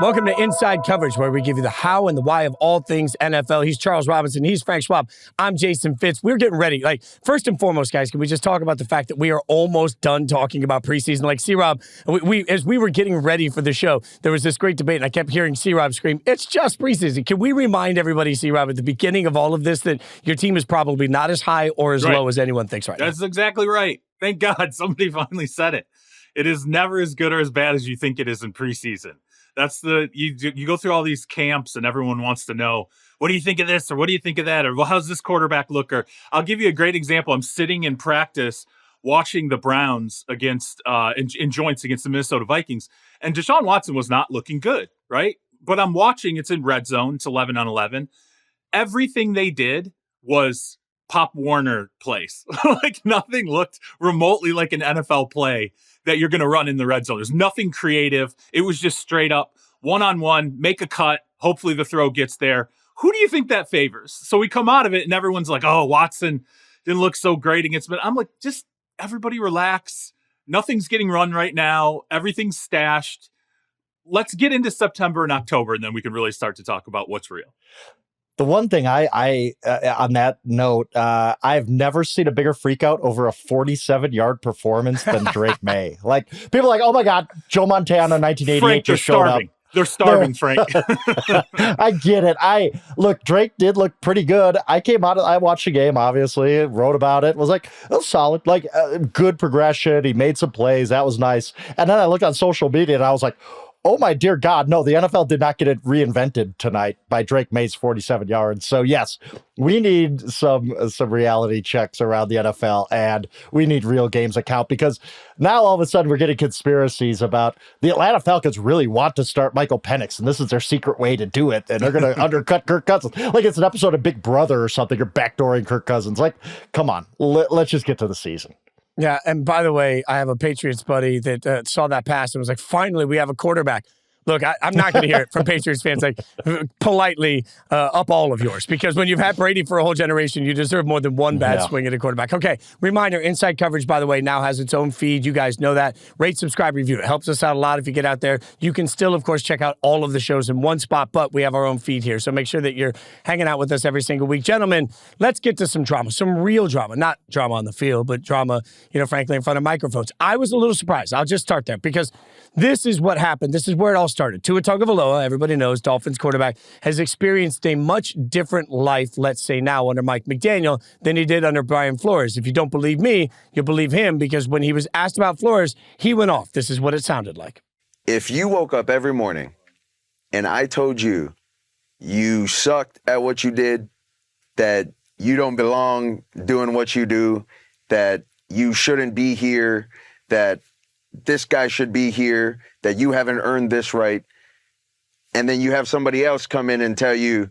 Welcome to Inside Coverage, where we give you the how and the why of all things NFL. He's Charles Robinson. He's Frank Schwab. I'm Jason Fitz. We're getting ready. First and foremost, guys, can we just talk about the fact that we are almost done talking about preseason? Like C-Rob, as we were getting ready for the show, there was this great debate, and I kept hearing C-Rob scream, "It's just preseason." Can we remind everybody, C-Rob, at the beginning of all of this, that your team is probably not as high or as low as anyone thinks right now? That's exactly right. Thank God somebody finally said it. It is never as good or as bad as you think it is in preseason. That's you go through all these camps and everyone wants to know, what do you think of this? Or what do you think of that? Or, well, how's this quarterback look? Or I'll give you a great example. I'm sitting in practice watching the Browns against in joints against the Minnesota Vikings. And Deshaun Watson was not looking good, right? But I'm watching, it's in red zone. It's 11 on 11. Everything they did was Pop Warner plays. Like nothing looked remotely like an NFL play that you're going to run in the red zone. There's nothing creative. It was just straight up one-on-one, make a cut. Hopefully the throw gets there. Who do you think that favors? So we come out of it and everyone's like, oh, Watson didn't look so great against me. I'm like, just everybody relax. Nothing's getting run right now. Everything's stashed. Let's get into September and October, and then we can really start to talk about what's real. The one thing I on that note, I've never seen a bigger freak out over a 47-yard performance than Drake May. Like, people are like, oh my God, Joe Montana, 1988 Frank, just showed up. They're starving, Frank. I get it. Look, Drake did look pretty good. I watched the game, obviously, wrote about it, was like, it was solid, good progression. He made some plays. That was nice. And then I looked on social media and I was like, oh my dear God, no, the NFL did not get it reinvented tonight by Drake May's 47 yards. So yes, we need some reality checks around the NFL, and we need real games that count, because now all of a sudden we're getting conspiracies about the Atlanta Falcons really want to start Michael Penix, and this is their secret way to do it, and they're going to undercut Kirk Cousins. Like it's an episode of Big Brother or something, or backdooring Kirk Cousins. Like, come on, let's just get to the season. Yeah, and by the way, I have a Patriots buddy that saw that pass and was like, finally, we have a quarterback. Look, I'm not going to hear it from Patriots fans, like, politely up all of yours, because when you've had Brady for a whole generation, you deserve more than one bad swing at a quarterback. Okay, reminder, Inside Coverage, by the way, now has its own feed. You guys know that. Rate, subscribe, review. It helps us out a lot if you get out there. You can still, of course, check out all of the shows in one spot, but we have our own feed here, so make sure that you're hanging out with us every single week. Gentlemen, let's get to some drama, some real drama. Not drama on the field, but drama, frankly, in front of microphones. I was a little surprised. I'll just start there, because this is what happened. This is where it all started. Tua Tagovailoa, everybody knows, Dolphins quarterback, has experienced a much different life, let's say now, under Mike McDaniel than he did under Brian Flores. If you don't believe me, you'll believe him, because when he was asked about Flores, he went off. This is what it sounded like. If you woke up every morning and I told you you sucked at what you did, that you don't belong doing what you do, that you shouldn't be here, that this guy should be here, that you haven't earned this right, and then you have somebody else come in and tell you,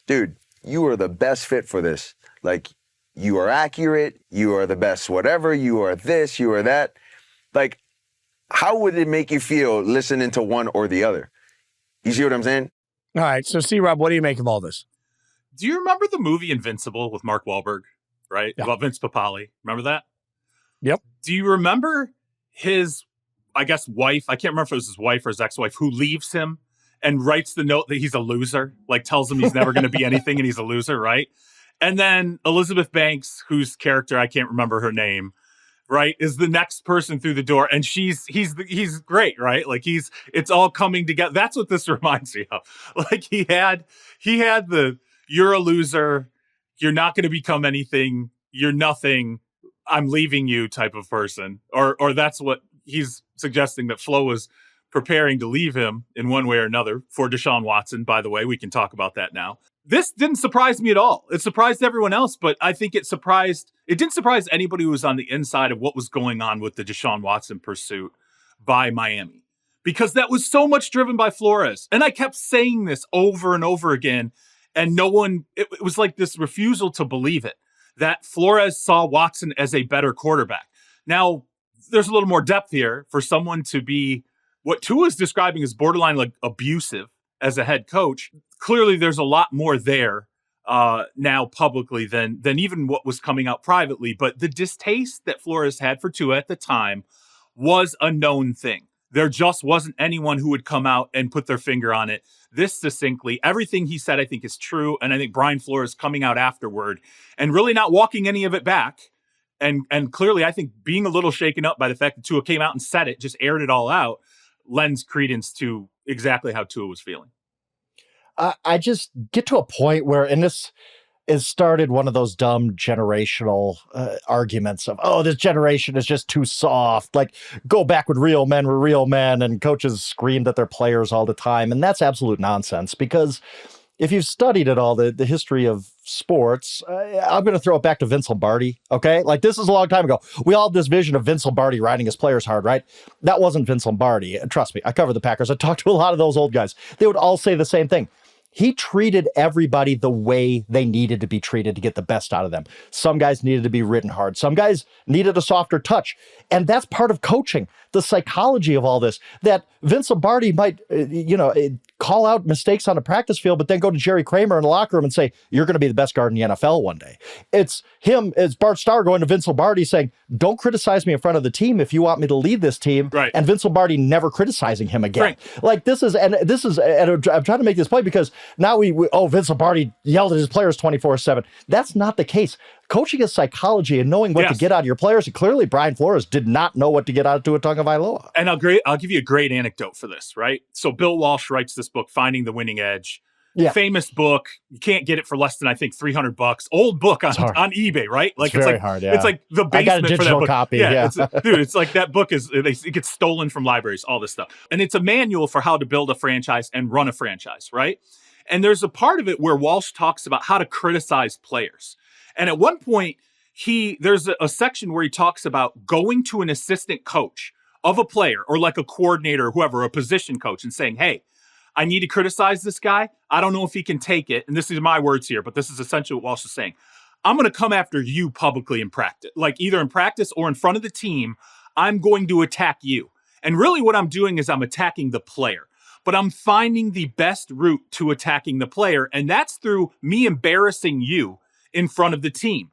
dude, you are the best fit for this. Like, you are accurate, you are the best whatever, you are this, you are that. Like, how would it make you feel listening to one or the other? You see what I'm saying? All right, so C-Rob, what do you make of all this? Do you remember the movie Invincible with Mark Wahlberg, right? Yeah. About Vince Papale. Remember that? Yep. Do you remember his, I guess, wife? I can't remember if it was his wife or his ex-wife, who leaves him and writes the note that he's a loser, like tells him he's never going to be anything and he's a loser, right? And then Elizabeth Banks, whose character, I can't remember her name, right, is the next person through the door, and he's great, right? Like it's all coming together. That's what this reminds me of. Like he had the, you're a loser, you're not going to become anything, you're nothing, I'm leaving you type of person. Or that's what he's suggesting, that Flo was preparing to leave him in one way or another for Deshaun Watson. By the way, we can talk about that now. This didn't surprise me at all. It surprised everyone else, but I think it didn't surprise anybody who was on the inside of what was going on with the Deshaun Watson pursuit by Miami, because that was so much driven by Flores. And I kept saying this over and over again, and no one, it was like this refusal to believe it, that Flores saw Watson as a better quarterback. Now, there's a little more depth here for someone to be what Tua is describing as borderline like abusive as a head coach. Clearly, there's a lot more there now publicly than even what was coming out privately. But the distaste that Flores had for Tua at the time was a known thing. there just wasn't anyone who would come out and put their finger on it this succinctly. Everything he said, I think, is true. And I think Brian Flores coming out afterward and really not walking any of it back. And clearly, I think being a little shaken up by the fact that Tua came out and said it, just aired it all out, lends credence to exactly how Tua was feeling. I just get to a point where, and this has started one of those dumb generational arguments of, oh, this generation is just too soft. Like, go back when real men were real men, and coaches screamed at their players all the time. And that's absolute nonsense, because if you've studied at all the history of sports, I'm going to throw it back to Vince Lombardi, okay? Like, this is a long time ago. We all have this vision of Vince Lombardi riding his players hard, right? That wasn't Vince Lombardi. Trust me, I cover the Packers. I talked to a lot of those old guys. They would all say the same thing. He treated everybody the way they needed to be treated to get the best out of them. Some guys needed to be ridden hard. Some guys needed a softer touch. And that's part of coaching, the psychology of all this, that Vince Lombardi might, call out mistakes on the practice field, but then go to Jerry Kramer in the locker room and say, you're going to be the best guard in the NFL one day. It's Bart Starr going to Vince Lombardi saying, don't criticize me in front of the team if you want me to lead this team. Right. And Vince Lombardi never criticizing him again. Right. Like, and I'm trying to make this point because now Vince Lombardi yelled at his players 24/7. That's not the case. Coaching is psychology and knowing what to get out of your players. And clearly, Brian Flores did not know what to get out of Tua Tagovailoa. And I'll give you a great anecdote for this, right? So Bill Walsh writes this book, Finding the Winning Edge. Yeah. Famous book. You can't get it for less than, I think, $300. Old book on eBay, right? Like, it's like hard, yeah. It's like the basement I got a digital for that book. Copy. Yeah. It's like that book it gets stolen from libraries, all this stuff. And it's a manual for how to build a franchise and run a franchise, right? And there's a part of it where Walsh talks about how to criticize players. And at one point, there's a section where he talks about going to an assistant coach of a player, or like a coordinator or whoever, a position coach, and saying, hey, I need to criticize this guy. I don't know if he can take it. And this is my words here, but this is essentially what Walsh is saying. I'm going to come after you publicly in practice, like either in practice or in front of the team. I'm going to attack you. And really what I'm doing is I'm attacking the player, but I'm finding the best route to attacking the player. And that's through me embarrassing you in front of the team.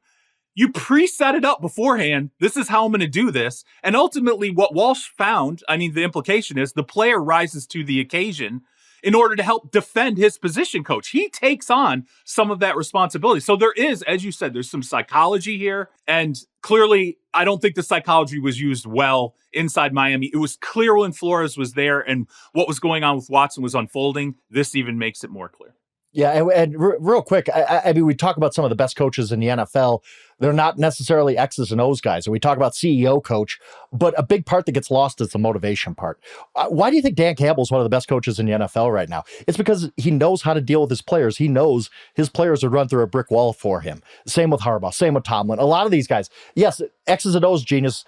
You pre-set it up beforehand. This is how I'm going to do this. And ultimately what Walsh found, the implication is the player rises to the occasion in order to help defend his position coach. He takes on some of that responsibility. So there is, as you said, there's some psychology here. And clearly, I don't think the psychology was used well inside Miami. It was clear when Flores was there and what was going on with Watson was unfolding. This even makes it more clear. Yeah, and real quick, we talk about some of the best coaches in the NFL. They're not necessarily X's and O's guys. And we talk about CEO coach, but a big part that gets lost is the motivation part. Why do you think Dan Campbell is one of the best coaches in the NFL right now? It's because he knows how to deal with his players. He knows his players would run through a brick wall for him. Same with Harbaugh, same with Tomlin. A lot of these guys, yes, X's and O's genius.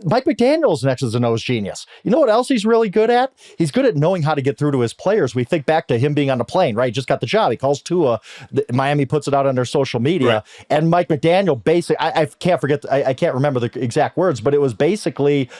Mike McDaniel's an X's and O's genius. You know what else he's really good at? He's good at knowing how to get through to his players. We think back to him being on the plane, right? He just got the job. He calls Tua. Miami puts it out on their social media. Right. And Mike McDaniel basically, I can't forget, I can't remember the exact words, but it was basically,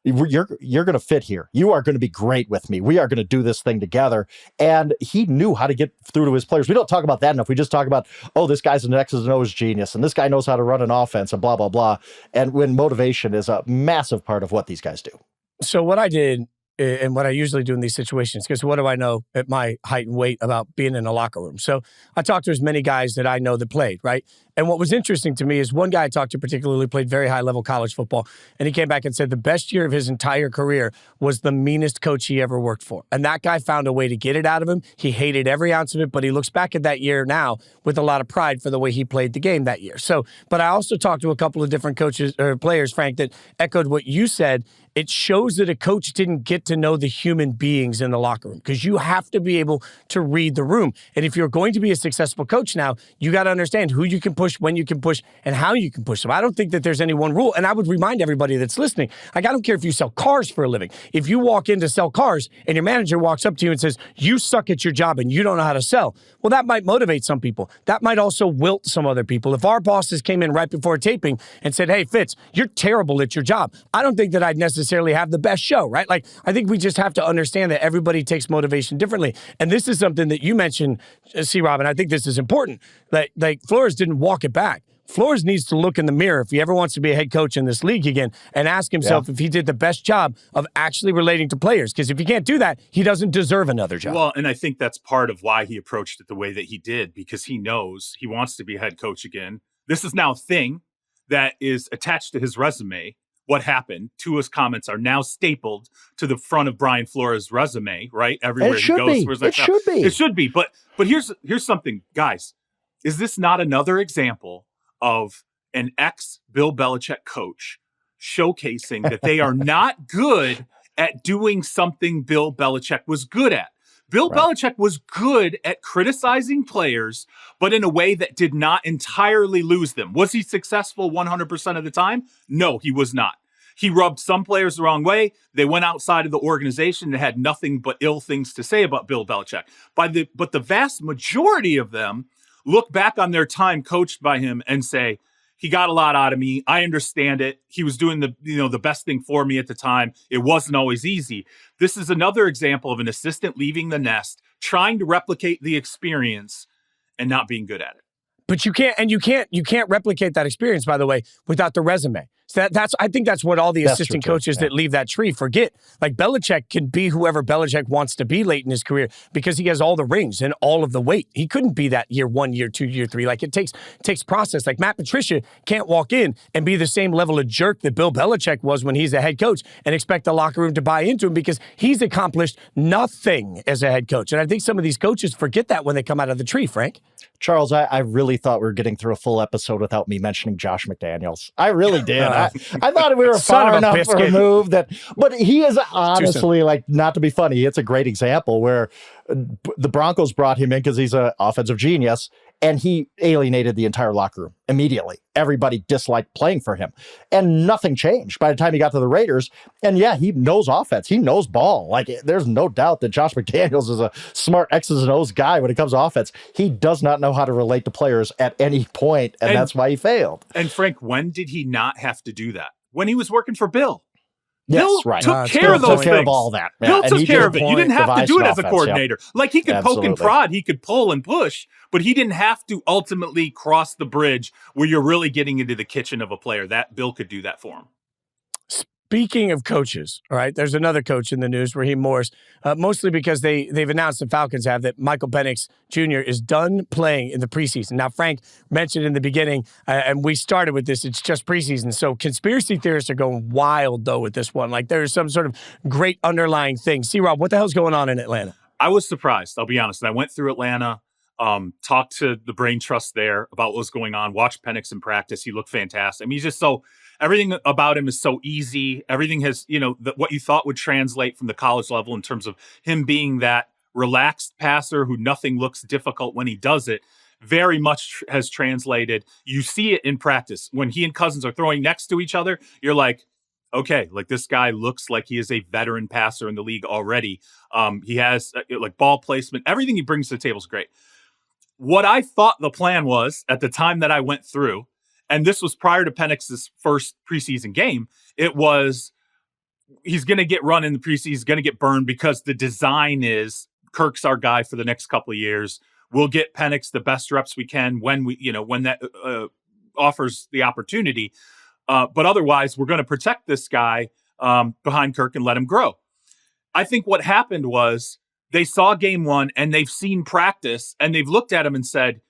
you're going to fit here. You are going to be great with me. We are going to do this thing together. And he knew how to get through to his players. We don't talk about that enough. We just talk about, oh, this guy's an X's and O's genius, and this guy knows how to run an offense, and blah, blah, blah. And when motivation is a massive part of what these guys do. So what I did, and what I usually do in these situations, because what do I know at my height and weight about being in a locker room? So I talked to as many guys that I know that played, right? And what was interesting to me is one guy I talked to particularly played very high-level college football, and he came back and said the best year of his entire career was the meanest coach he ever worked for. And that guy found a way to get it out of him. He hated every ounce of it, but he looks back at that year now with a lot of pride for the way he played the game that year. So, but I also talked to a couple of different coaches or players, Frank, that echoed what you said. It shows that a coach didn't get to know the human beings in the locker room, because you have to be able to read the room. And if you're going to be a successful coach now, you got to understand who you can push, when you can push, and how you can push them. I don't think that there's any one rule. And I would remind everybody that's listening, like, I don't care if you sell cars for a living. If you walk in to sell cars and your manager walks up to you and says, you suck at your job and you don't know how to sell, well, that might motivate some people. That might also wilt some other people. If our bosses came in right before taping and said, hey, Fitz, you're terrible at your job, I don't think that I'd necessarily have the best show, right? Like, I think we just have to understand that everybody takes motivation differently. And this is something that you mentioned, C. Rob, and I think this is important. Like Flores didn't walk it back. Flores needs to look in the mirror if he ever wants to be a head coach in this league again and ask himself if he did the best job of actually relating to players. Because if he can't do that, he doesn't deserve another job. Well, and I think that's part of why he approached it the way that he did, because he knows he wants to be a head coach again. This is now a thing that is attached to his resume. What happened? Tua's comments are now stapled to the front of Brian Flores' resume, right? Everywhere he goes. It should be. It should be. But here's something, guys. Is this not another example of an ex-Bill Belichick coach showcasing that they are not good at doing something Bill Belichick was good at? Bill Belichick was good at criticizing players, but in a way that did not entirely lose them. Was he successful 100% of the time? No, he was not. He rubbed some players the wrong way. They went outside of the organization and had nothing but ill things to say about Bill Belichick. But the vast majority of them look back on their time coached by him and say, he got a lot out of me. I understand it. He was doing the best thing for me at the time. It wasn't always easy. This is another example of an assistant leaving the nest, trying to replicate the experience and not being good at it. But you can't replicate that experience, by the way, without the resume. So I think that's what all the assistant coaches that leave that tree forget. Like Belichick can be whoever Belichick wants to be late in his career because he has all the rings and all of the weight. He couldn't be that year 1, year 2, year 3. Like it takes process. Like Matt Patricia can't walk in and be the same level of jerk that Bill Belichick was when he's a head coach and expect the locker room to buy into him because he's accomplished nothing as a head coach. And I think some of these coaches forget that when they come out of the tree, Frank. Charles, I really thought we were getting through a full episode without me mentioning Josh McDaniels. I really did. I thought we were far enough removed but he is honestly, like, not to be funny, it's a great example where the Broncos brought him in because he's an offensive genius, and he alienated the entire locker room immediately. Everybody disliked playing for him, and nothing changed by the time he got to the Raiders. And yeah, he knows offense. He knows ball. Like, there's no doubt that Josh McDaniels is a smart X's and O's guy when it comes to offense. He does not know how to relate to players at any point, and that's why he failed. And Frank, when did he not have to do that? When he was working for Bill. Yes, Bill took care of those things. Care of all that. Bill took care of it. You didn't have to do it as a coordinator. Yep. Like, he could poke and prod, he could pull and push, but he didn't have to ultimately cross the bridge where you're really getting into the kitchen of a player. That Bill could do that for him. Speaking of coaches, all right, there's another coach in the news, Raheem Morris, mostly because they've announced, the Falcons have, that Michael Penix Jr. is done playing in the preseason. Now, Frank mentioned in the beginning, and we started with this, it's just preseason. So conspiracy theorists are going wild, though, with this one. Like, there's some sort of great underlying thing. C-Rob, what the hell's going on in Atlanta? I was surprised, I'll be honest. I went through Atlanta, talked to the brain trust there about what was going on, watched Penix in practice. He looked fantastic. I mean, he's just everything about him is so easy. Everything has, what you thought would translate from the college level in terms of him being that relaxed passer who nothing looks difficult when he does it, very much has translated. You see it in practice. When he and Cousins are throwing next to each other, you're like, okay, like, this guy looks like he is a veteran passer in the league already. He has like ball placement. Everything he brings to the table is great. What I thought the plan was at the time that I went through, and this was prior to Penix's first preseason game, it was, he's going to get run in the preseason, he's going to get burned because the design is Kirk's our guy for the next couple of years. We'll get Penix the best reps we can when that offers the opportunity. But otherwise, we're going to protect this guy behind Kirk and let him grow. I think what happened was they saw game one and they've seen practice and they've looked at him and said,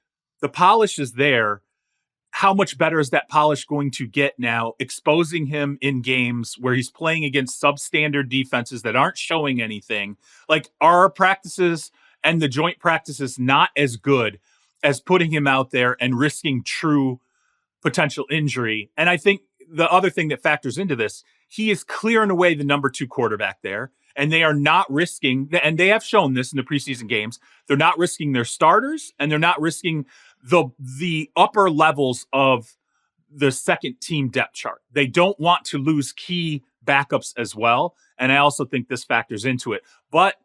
the polish is there. How much better is that polish going to get now, exposing him in games where he's playing against substandard defenses that aren't showing anything? Like, our practices and the joint practices not as good as putting him out there and risking true potential injury. And I think the other thing that factors into this, he is clear and away the number 2 quarterback there, and they are not risking, and they have shown this in the preseason games, they're not risking their starters, and they're not risking the upper levels of the second team depth chart. They don't want to lose key backups as well. And I also think this factors into it. But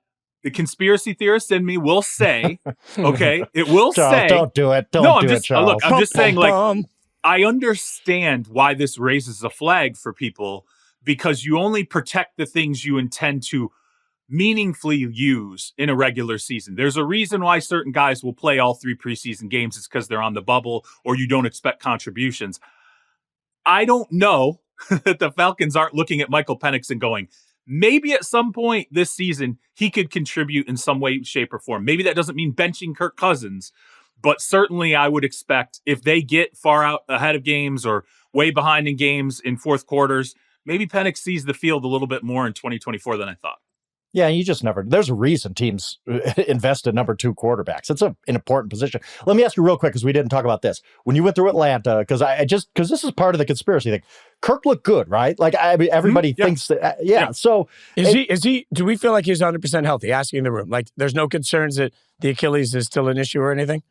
the conspiracy theorist in me will say, okay, it will say, don't do it. I'm just saying, like, I understand why this raises a flag for people, because you only protect the things you intend to meaningfully use in a regular season. There's a reason why certain guys will play all 3 preseason games. It's because they're on the bubble or you don't expect contributions. I don't know that the Falcons aren't looking at Michael Penix and going, maybe at some point this season, he could contribute in some way, shape, or form. Maybe that doesn't mean benching Kirk Cousins, but certainly I would expect if they get far out ahead of games or way behind in games in fourth quarters, maybe Penix sees the field a little bit more in 2024 than I thought. Yeah, you just never. There's a reason teams invest in number 2 quarterbacks. It's an important position. Let me ask you real quick because we didn't talk about this when you went through Atlanta. Because because this is part of the conspiracy thing. Kirk looked good, right? Like I mean, everybody thinks that. Yeah. So is he? Do we feel like he's 100% healthy? Asking in the room, like there's no concerns that the Achilles is still an issue or anything.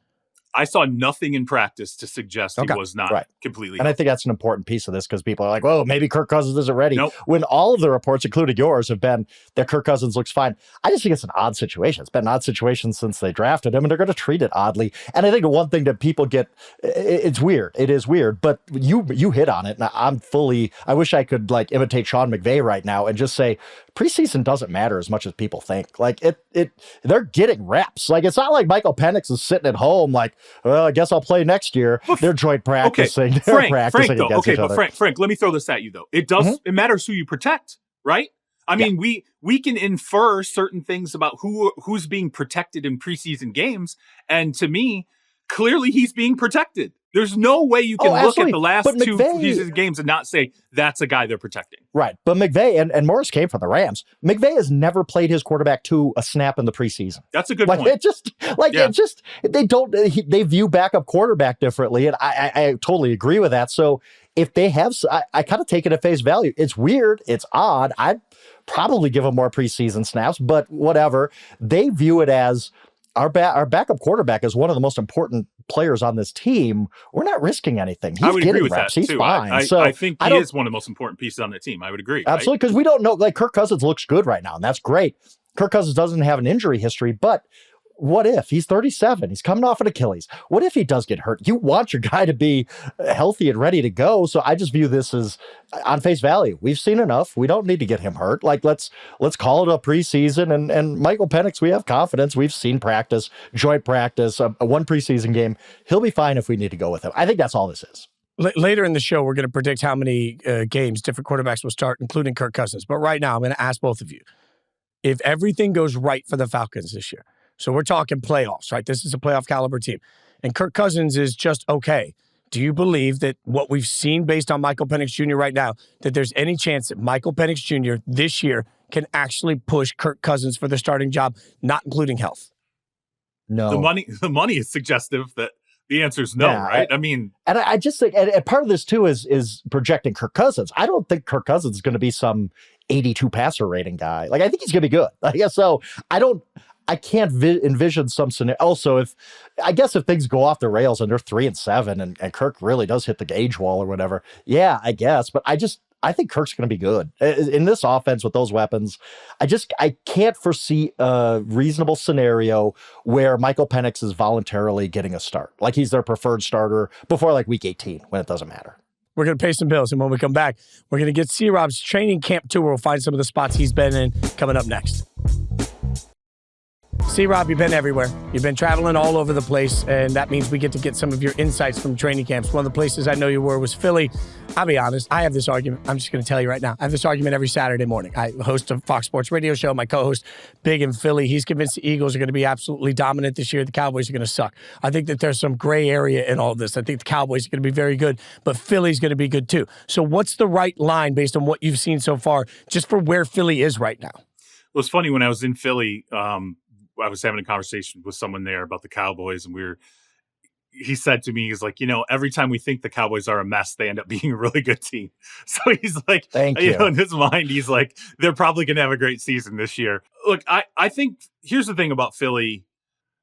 I saw nothing in practice to suggest he was not completely healthy. And I think that's an important piece of this because people are like, well, maybe Kirk Cousins isn't ready. Nope. When all of the reports, including yours, have been that Kirk Cousins looks fine. I just think it's an odd situation. It's been an odd situation since they drafted him, and they're going to treat it oddly. And I think the one thing that people get, it's weird. It is weird, but you hit on it. And I wish I could like imitate Sean McVay right now and just say, preseason doesn't matter as much as people think. Like they're getting reps. Like it's not like Michael Penix is sitting at home like, well, I guess I'll play next year. They're joint practicing. Okay. They're Frank, though. Okay, but Frank, let me throw this at you though. It does. It matters who you protect, right? I mean, we can infer certain things about who's being protected in preseason games, and to me, clearly he's being protected. There's no way you can look at the last 2 preseason games and not say that's a guy they're protecting. Right. But McVay, and Morris came from the Rams, McVay has never played his quarterback to a snap in the preseason. That's a good point. They view backup quarterback differently. And I totally agree with that. So if they have, I kind of take it at face value. It's weird. It's odd. I'd probably give them more preseason snaps, but whatever. They view it as, our backup quarterback is one of the most important players on this team. We're not risking anything. He's getting reps. He's fine. I think he is one of the most important pieces on the team. I would agree. Absolutely, because we don't know. Like Kirk Cousins looks good right now, and that's great. Kirk Cousins doesn't have an injury history, but what if he's 37? He's coming off an Achilles. What if he does get hurt? You want your guy to be healthy and ready to go. So I just view this as on face value. We've seen enough. We don't need to get him hurt. Like let's call it a preseason. And Michael Penix, we have confidence. We've seen practice, joint practice, one preseason game. He'll be fine if we need to go with him. I think that's all this is. Later in the show, we're going to predict how many games different quarterbacks will start, including Kirk Cousins. But right now, I'm going to ask both of you, if everything goes right for the Falcons this year, so we're talking playoffs, right? This is a playoff caliber team. And Kirk Cousins is just okay. Do you believe that what we've seen based on Michael Penix Jr. right now, that there's any chance that Michael Penix Jr. this year can actually push Kirk Cousins for the starting job, not including health? No. The money is suggestive that the answer is no, right? I mean, and I just think, and part of this too is projecting Kirk Cousins. I don't think Kirk Cousins is going to be some 82 passer rating guy. Like I think he's going to be good. I guess so. I can't envision some scenario. Also, if things go off the rails and they're 3-7 and Kirk really does hit the gauge wall or whatever, yeah, I guess. But I think Kirk's going to be good in this offense with those weapons. I can't foresee a reasonable scenario where Michael Penix is voluntarily getting a start. Like he's their preferred starter before like week 18 when it doesn't matter. We're going to pay some bills. And when we come back, we're going to get C-Rob's training camp tour. We'll find some of the spots he's been in coming up next. C-Rob, you've been everywhere. You've been traveling all over the place, and that means we get to get some of your insights from training camps. One of the places I know you were was Philly. I'll be honest, I have this argument. I'm just going to tell you right now. I have this argument every Saturday morning. I host a Fox Sports radio show. My co-host, big in Philly. He's convinced the Eagles are going to be absolutely dominant this year. The Cowboys are going to suck. I think that there's some gray area in all of this. I think the Cowboys are going to be very good, but Philly's going to be good too. So what's the right line based on what you've seen so far, just for where Philly is right now? Well, it's funny, when I was in Philly, I was having a conversation with someone there about the Cowboys, and he said to me, he's like, every time we think the Cowboys are a mess, they end up being a really good team. So he's like, thank you. In his mind, he's like, they're probably going to have a great season this year. Look, I think here's the thing about Philly.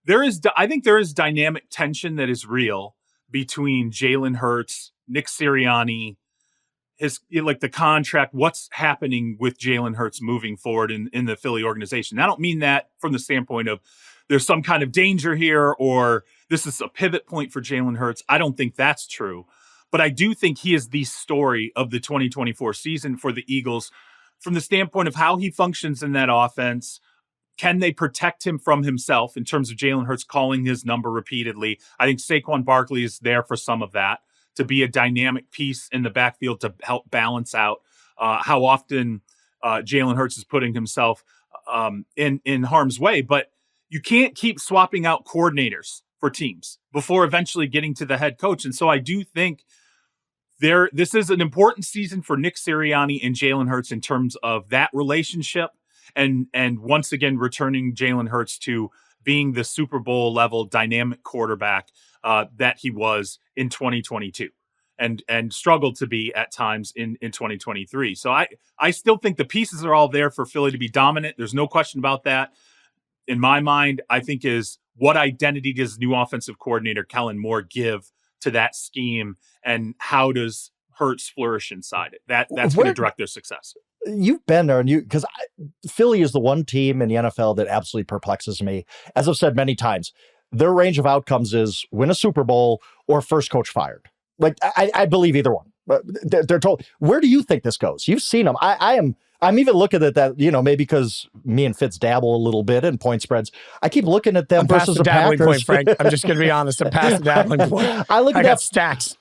I think there is dynamic tension that is real between Jalen Hurts, Nick Sirianni, the contract, what's happening with Jalen Hurts moving forward in the Philly organization. I don't mean that from the standpoint of there's some kind of danger here or this is a pivot point for Jalen Hurts. I don't think that's true. But I do think he is the story of the 2024 season for the Eagles from the standpoint of how he functions in that offense. Can they protect him from himself in terms of Jalen Hurts calling his number repeatedly? I think Saquon Barkley is there for some of that, to be a dynamic piece in the backfield to help balance out how often Jalen Hurts is putting himself in harm's way. But you can't keep swapping out coordinators for teams before eventually getting to the head coach. And so I do think this is an important season for Nick Sirianni and Jalen Hurts in terms of that relationship. And once again, returning Jalen Hurts to being the Super Bowl level dynamic quarterback that he was in 2022 and struggled to be at times in 2023. So I still think the pieces are all there for Philly to be dominant. There's no question about that. In my mind, I think is what identity does new offensive coordinator Kellen Moore give to that scheme, and how does Hurts flourish inside it? That's going to direct their success. You've been there, and because Philly is the one team in the NFL that absolutely perplexes me. As I've said many times, their range of outcomes is win a Super Bowl or first coach fired. Like I believe either one. But they're told. Where do you think this goes? You've seen them. I'm even looking at that. Maybe because me and Fitz dabble a little bit in point spreads. I keep looking at them versus the dabbling Packers. Point, Frank. I'm just going to be honest. I'm past the dabbling point. I got stacks.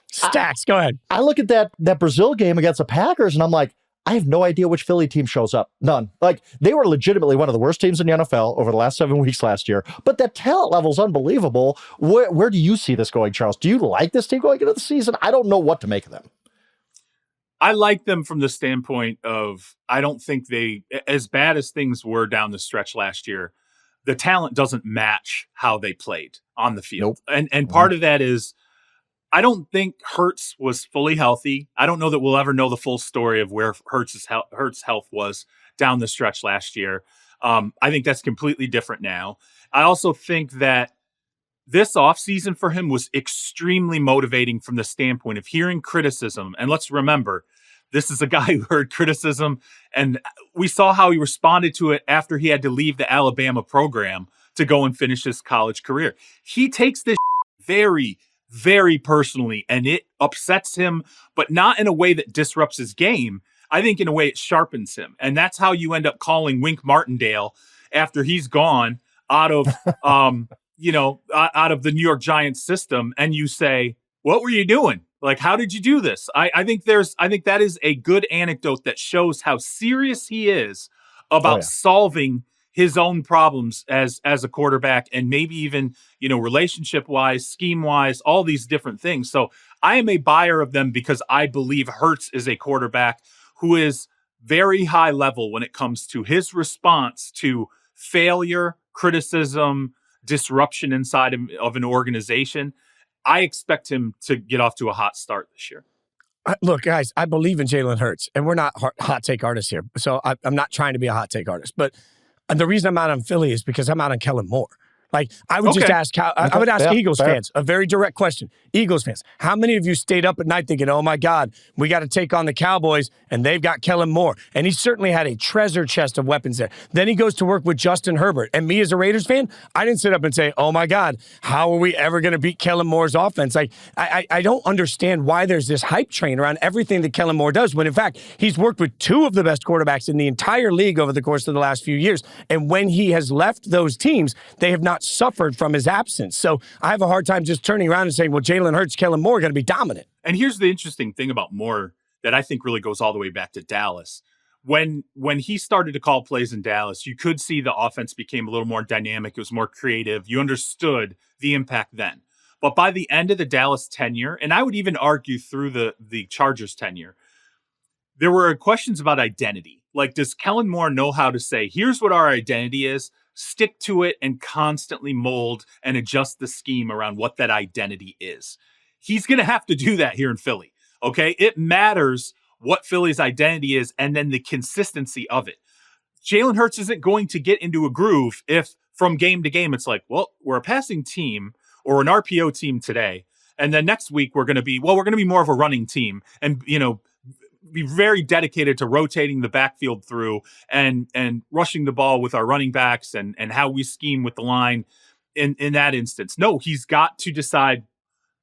Go ahead. I look at that Brazil game against the Packers, and I'm like, I have no idea which Philly team shows up. None. Like, they were legitimately one of the worst teams in the NFL over the last 7 weeks last year. But that talent level is unbelievable. Where do you see this going, Charles? Do you like this team going into the season? I don't know what to make of them. I like them from the standpoint of, I don't think they, as bad as things were down the stretch last year, the talent doesn't match how they played on the field. Nope. And part of that is, I don't think Hurts was fully healthy. I don't know that we'll ever know the full story of where Hurts' health was down the stretch last year. I think that's completely different now. I also think that this offseason for him was extremely motivating from the standpoint of hearing criticism. And let's remember, this is a guy who heard criticism, and we saw how he responded to it after he had to leave the Alabama program to go and finish his college career. He takes this very, very personally, and it upsets him, but not in a way that disrupts his game. I think in a way it sharpens him. And that's how you end up calling Wink Martindale after he's gone out of, out of the New York Giants system. And you say, what were you doing? Like, how did you do this? I think that is a good anecdote that shows how serious he is about solving his own problems as a quarterback, and maybe even, relationship wise, scheme wise, all these different things. So I am a buyer of them because I believe Hurts is a quarterback who is very high level when it comes to his response to failure, criticism, disruption inside of an organization. I expect him to get off to a hot start this year. Look, guys, I believe in Jalen Hurts, and we're not hot take artists here. So I'm not trying to be a hot take artist, but the reason I'm out on Philly is because I'm out on Kellen Moore. Like, I would just ask, I would ask Eagles fans a very direct question. Eagles fans, how many of you stayed up at night thinking, oh my God, we got to take on the Cowboys and they've got Kellen Moore? And he certainly had a treasure chest of weapons there. Then he goes to work with Justin Herbert. And me as a Raiders fan, I didn't sit up and say, oh my God, how are we ever going to beat Kellen Moore's offense? Like, I don't understand why there's this hype train around everything that Kellen Moore does, when in fact, he's worked with two of the best quarterbacks in the entire league over the course of the last few years. And when he has left those teams, they have not suffered from his absence. So I have a hard time just turning around and saying, well, Jalen Hurts, Kellen Moore are going to be dominant. And here's the interesting thing about Moore that I think really goes all the way back to Dallas. When he started to call plays in Dallas, you could see the offense became a little more dynamic. It was more creative. You understood the impact then. But by the end of the Dallas tenure, and I would even argue through the Chargers tenure, there were questions about identity. Like, does Kellen Moore know how to say, here's what our identity is, stick to it, and constantly mold and adjust the scheme around what that identity is? He's going to have to do that here in Philly. Okay. It matters what Philly's identity is and then the consistency of it. Jalen Hurts isn't going to get into a groove if from game to game it's like, well, we're a passing team or an RPO team today, and then next week we're going to be more of a running team and, be very dedicated to rotating the backfield through and rushing the ball with our running backs and how we scheme with the line in that instance. No, he's got to decide,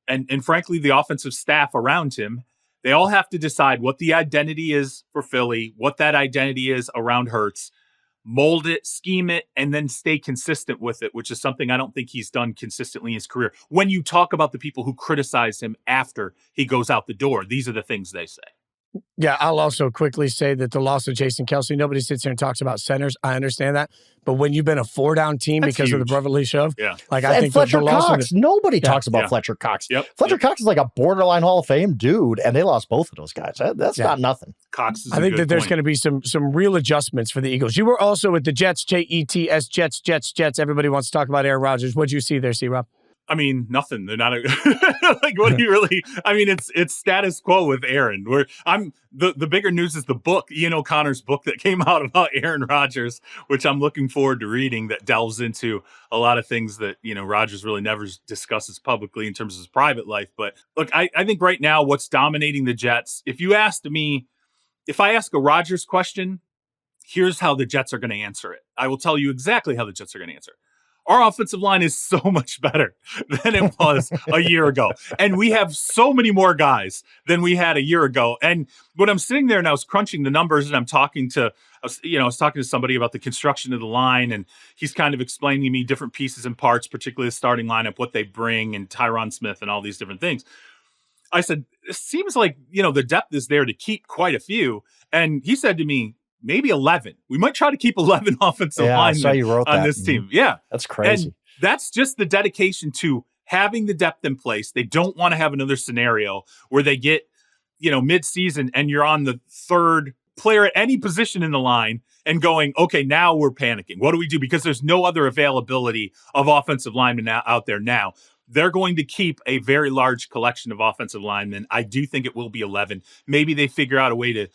and frankly, the offensive staff around him They all have to decide what the identity is for Philly, what that identity is around Hurts, mold it, scheme it, and then stay consistent with it, which is something I don't think he's done consistently in his career. When you talk about the people who criticize him after he goes out the door, these are the things they say. Yeah, I'll also quickly say that the loss of Jason Kelsey, nobody sits here and talks about centers. I understand that. But when you've been a 4-down team That's because huge. of the brotherly shove, and I think Fletcher the loss Cox, nobody talks about Fletcher Cox. Fletcher Cox is like a borderline Hall of Fame dude, and they lost both of those guys. That's not nothing. Cox is I think that there's going to be some real adjustments for the Eagles. You were also with the Jets, Jets, Jets. Everybody wants to talk about Aaron Rodgers. What'd you see there, C-Rob? I mean, nothing. They're not like, what do you really? I mean, it's status quo with Aaron. The bigger news is the book, Ian O'Connor's book that came out about Aaron Rodgers, which I'm looking forward to reading. That delves into a lot of things that Rodgers really never discusses publicly in terms of his private life. But look, I think right now what's dominating the Jets. If I ask a Rodgers question, here's how the Jets are going to answer it. I will tell you exactly how the Jets are going to answer it. Our offensive line is so much better than it was a year ago. And we have so many more guys than we had a year ago. And when I'm sitting there and I was crunching the numbers and I was talking to somebody about the construction of the line, and he's kind of explaining to me different pieces and parts, particularly the starting lineup, what they bring, and Tyron Smith and all these different things. I said, it seems like, the depth is there to keep quite a few. And he said to me, maybe 11. We might try to keep 11 offensive linemen on this team. Yeah. That's crazy. And that's just the dedication to having the depth in place. They don't want to have another scenario where they get, mid-season and you're on the third player at any position in the line and going, okay, now we're panicking. What do we do? Because there's no other availability of offensive linemen out there now. They're going to keep a very large collection of offensive linemen. I do think it will be 11. Maybe they figure out a way to,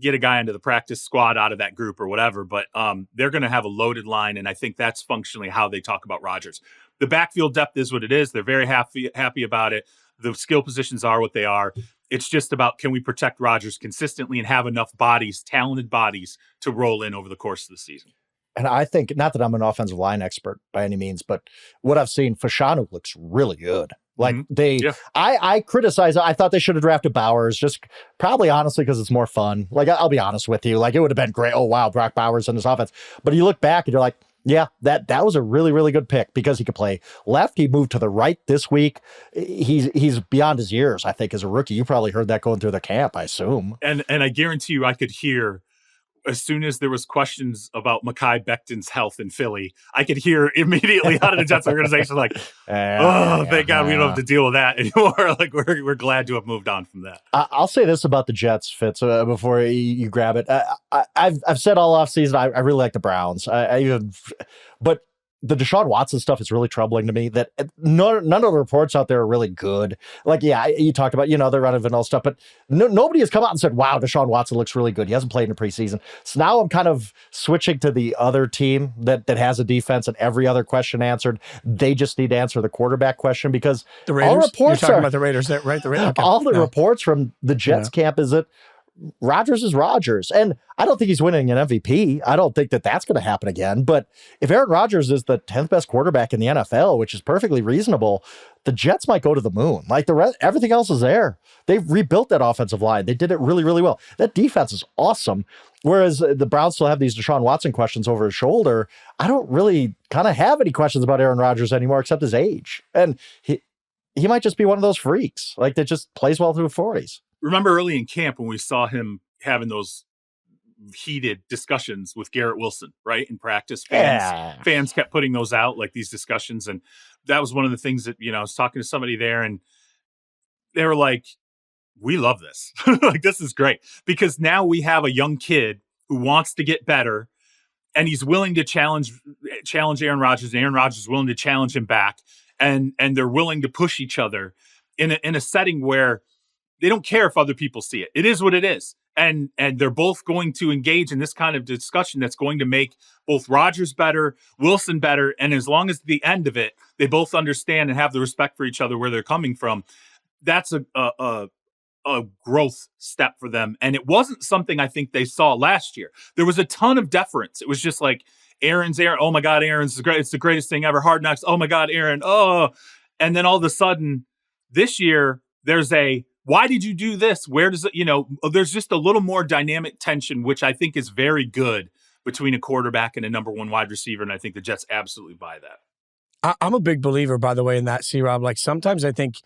get a guy into the practice squad out of that group or whatever, but they're going to have a loaded line, and I think that's functionally how they talk about Rodgers. The backfield depth is what it is. They're very happy about it. The skill positions are what they are. It's just about, can we protect Rodgers consistently and have enough bodies, talented bodies, to roll in over the course of the season? And I think, not that I'm an offensive line expert by any means, but what I've seen, Fashanu looks really good. Like I criticize, I thought they should have drafted Bowers, just probably honestly because it's more fun. Like, I'll be honest with you, like, it would have been great. Oh, wow, Brock Bowers in this offense. But you look back and you're like, yeah, that was a really, really good pick because he could play left. He moved to the right this week. He's beyond his years, I think, as a rookie. You probably heard that going through the camp, I assume. And I guarantee you I could hear, as soon as there was questions about Mekhi Becton's health in Philly, I could hear immediately out of the Jets organization, like, thank God we don't have to deal with that anymore. Like, we're glad to have moved on from that. I'll say this about the Jets, Fitz, before you grab it. I've said all offseason, I really like the Browns. But the Deshaun Watson stuff is really troubling to me, that none of the reports out there are really good. Like, yeah, you talked about, they're running vanilla stuff, but nobody has come out and said, wow, Deshaun Watson looks really good. He hasn't played in the preseason. So now I'm kind of switching to the other team that has a defense and every other question answered. They just need to answer the quarterback question, because the Raiders, all reports you're talking about the Raiders, right? All the reports from the Jets camp is that Rodgers is Rodgers. And I don't think he's winning an MVP. I don't think that that's going to happen again. But if Aaron Rodgers is the 10th best quarterback in the NFL, which is perfectly reasonable, the Jets might go to the moon. Like, everything else is there. They've rebuilt that offensive line. They did it really, really well. That defense is awesome. Whereas the Browns still have these Deshaun Watson questions over his shoulder. I don't really kind of have any questions about Aaron Rodgers anymore, except his age. And he might just be one of those freaks, like, that just plays well through the 40s. Remember early in camp when we saw him having those heated discussions with Garrett Wilson, right? In practice, fans kept putting those out, like these discussions. And that was one of the things that, I was talking to somebody there and they were like, we love this. Like, this is great, because now we have a young kid who wants to get better and he's willing to challenge Aaron Rodgers, and Aaron Rodgers is willing to challenge him back. And they're willing to push each other in a setting where they don't care if other people see it. It is what it is. And they're both going to engage in this kind of discussion that's going to make both Rodgers better, Wilson better. And as long as at the end of it, they both understand and have the respect for each other where they're coming from, that's a growth step for them. And it wasn't something I think they saw last year. There was a ton of deference. It was just like, Aaron. Oh my God, Aaron's great. It's the greatest thing ever. Hard Knocks. Oh my God, Aaron. Oh. And then all of a sudden this year, there's why did you do this? Where does it, there's just a little more dynamic tension, which I think is very good between a quarterback and a number one wide receiver. And I think the Jets absolutely buy that. I'm a big believer, by the way, in that, C-Rob. Like, sometimes I think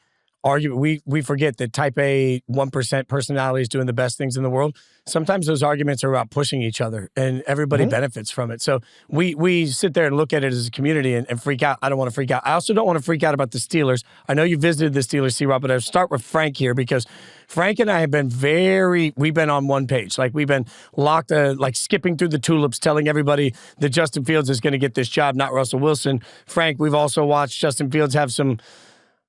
we forget that type A 1% personality is doing the best things in the world. Sometimes those arguments are about pushing each other, and everybody benefits from it. So we sit there and look at it as a community and freak out. I don't want to freak out. I also don't want to freak out about the Steelers. I know you visited the Steelers, C-Rob, but I'll start with Frank here, because Frank and I have been we've been on one page. Like, we've been locked, like skipping through the tulips, telling everybody that Justin Fields is going to get this job, not Russell Wilson. Frank, we've also watched Justin Fields have some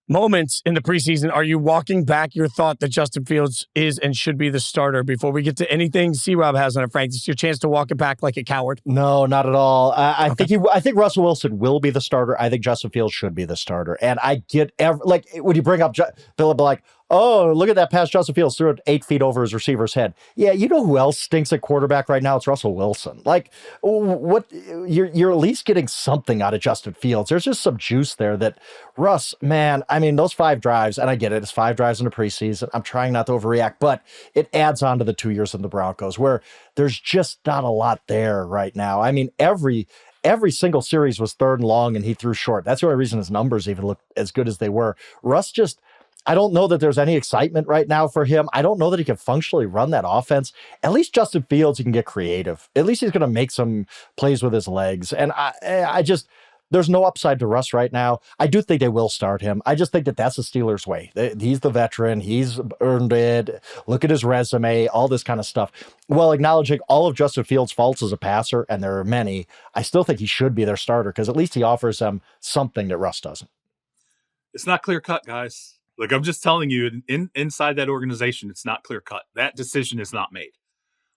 moments in the preseason. Are you walking back your thought that Justin Fields is and should be the starter before we get to anything C-Rob has on it, Frank? It's your chance to walk it back like a coward. No, not at all. I think Russell Wilson will be the starter. I think Justin Fields should be the starter. And I get like when you bring up Philip, like, oh, look at that pass Justin Fields threw it 8 feet over his receiver's head. Yeah, you know who else stinks at quarterback right now? It's Russell Wilson. Like, what you're at least getting something out of Justin Fields. There's just some juice there that Russ, man, I mean, those 5 drives, and I get it, it's 5 drives in the preseason. I'm trying not to overreact, but it adds on to the 2 years in the Broncos where there's just not a lot there right now. I mean, every single series was 3rd and long and he threw short. That's the only reason his numbers even look as good as they were. Russ just, I don't know that there's any excitement right now for him. I don't know that he can functionally run that offense. At least Justin Fields, he can get creative. At least he's going to make some plays with his legs. And I just, there's no upside to Russ right now. I do think they will start him. I just think that that's the Steelers' way. He's the veteran. He's earned it. Look at his resume, all this kind of stuff. While acknowledging all of Justin Fields' faults as a passer, and there are many, I still think he should be their starter because at least he offers them something that Russ doesn't. It's not clear cut, guys. Look, I'm just telling you, inside that organization, it's not clear cut. That decision is not made.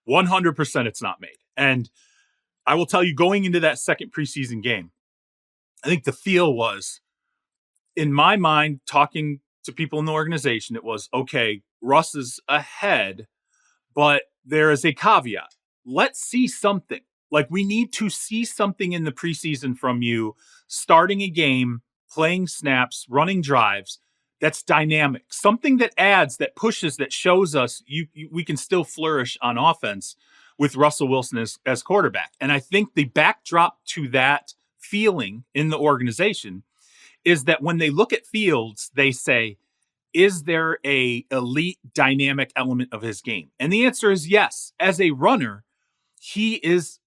100% it's not made. And I will tell you, going into that second preseason game, I think the feel was, in my mind, talking to people in the organization, it was, okay, Russ is ahead, but there is a caveat. Let's see something. Like, we need to see something in the preseason from you, starting a game, playing snaps, running drives. That's dynamic. Something that adds, that pushes, that shows us we can still flourish on offense with Russell Wilson as quarterback. And I think the backdrop to that feeling in the organization is that when they look at Fields, they say, is there a elite dynamic element of his game? And the answer is yes. As a runner, he is,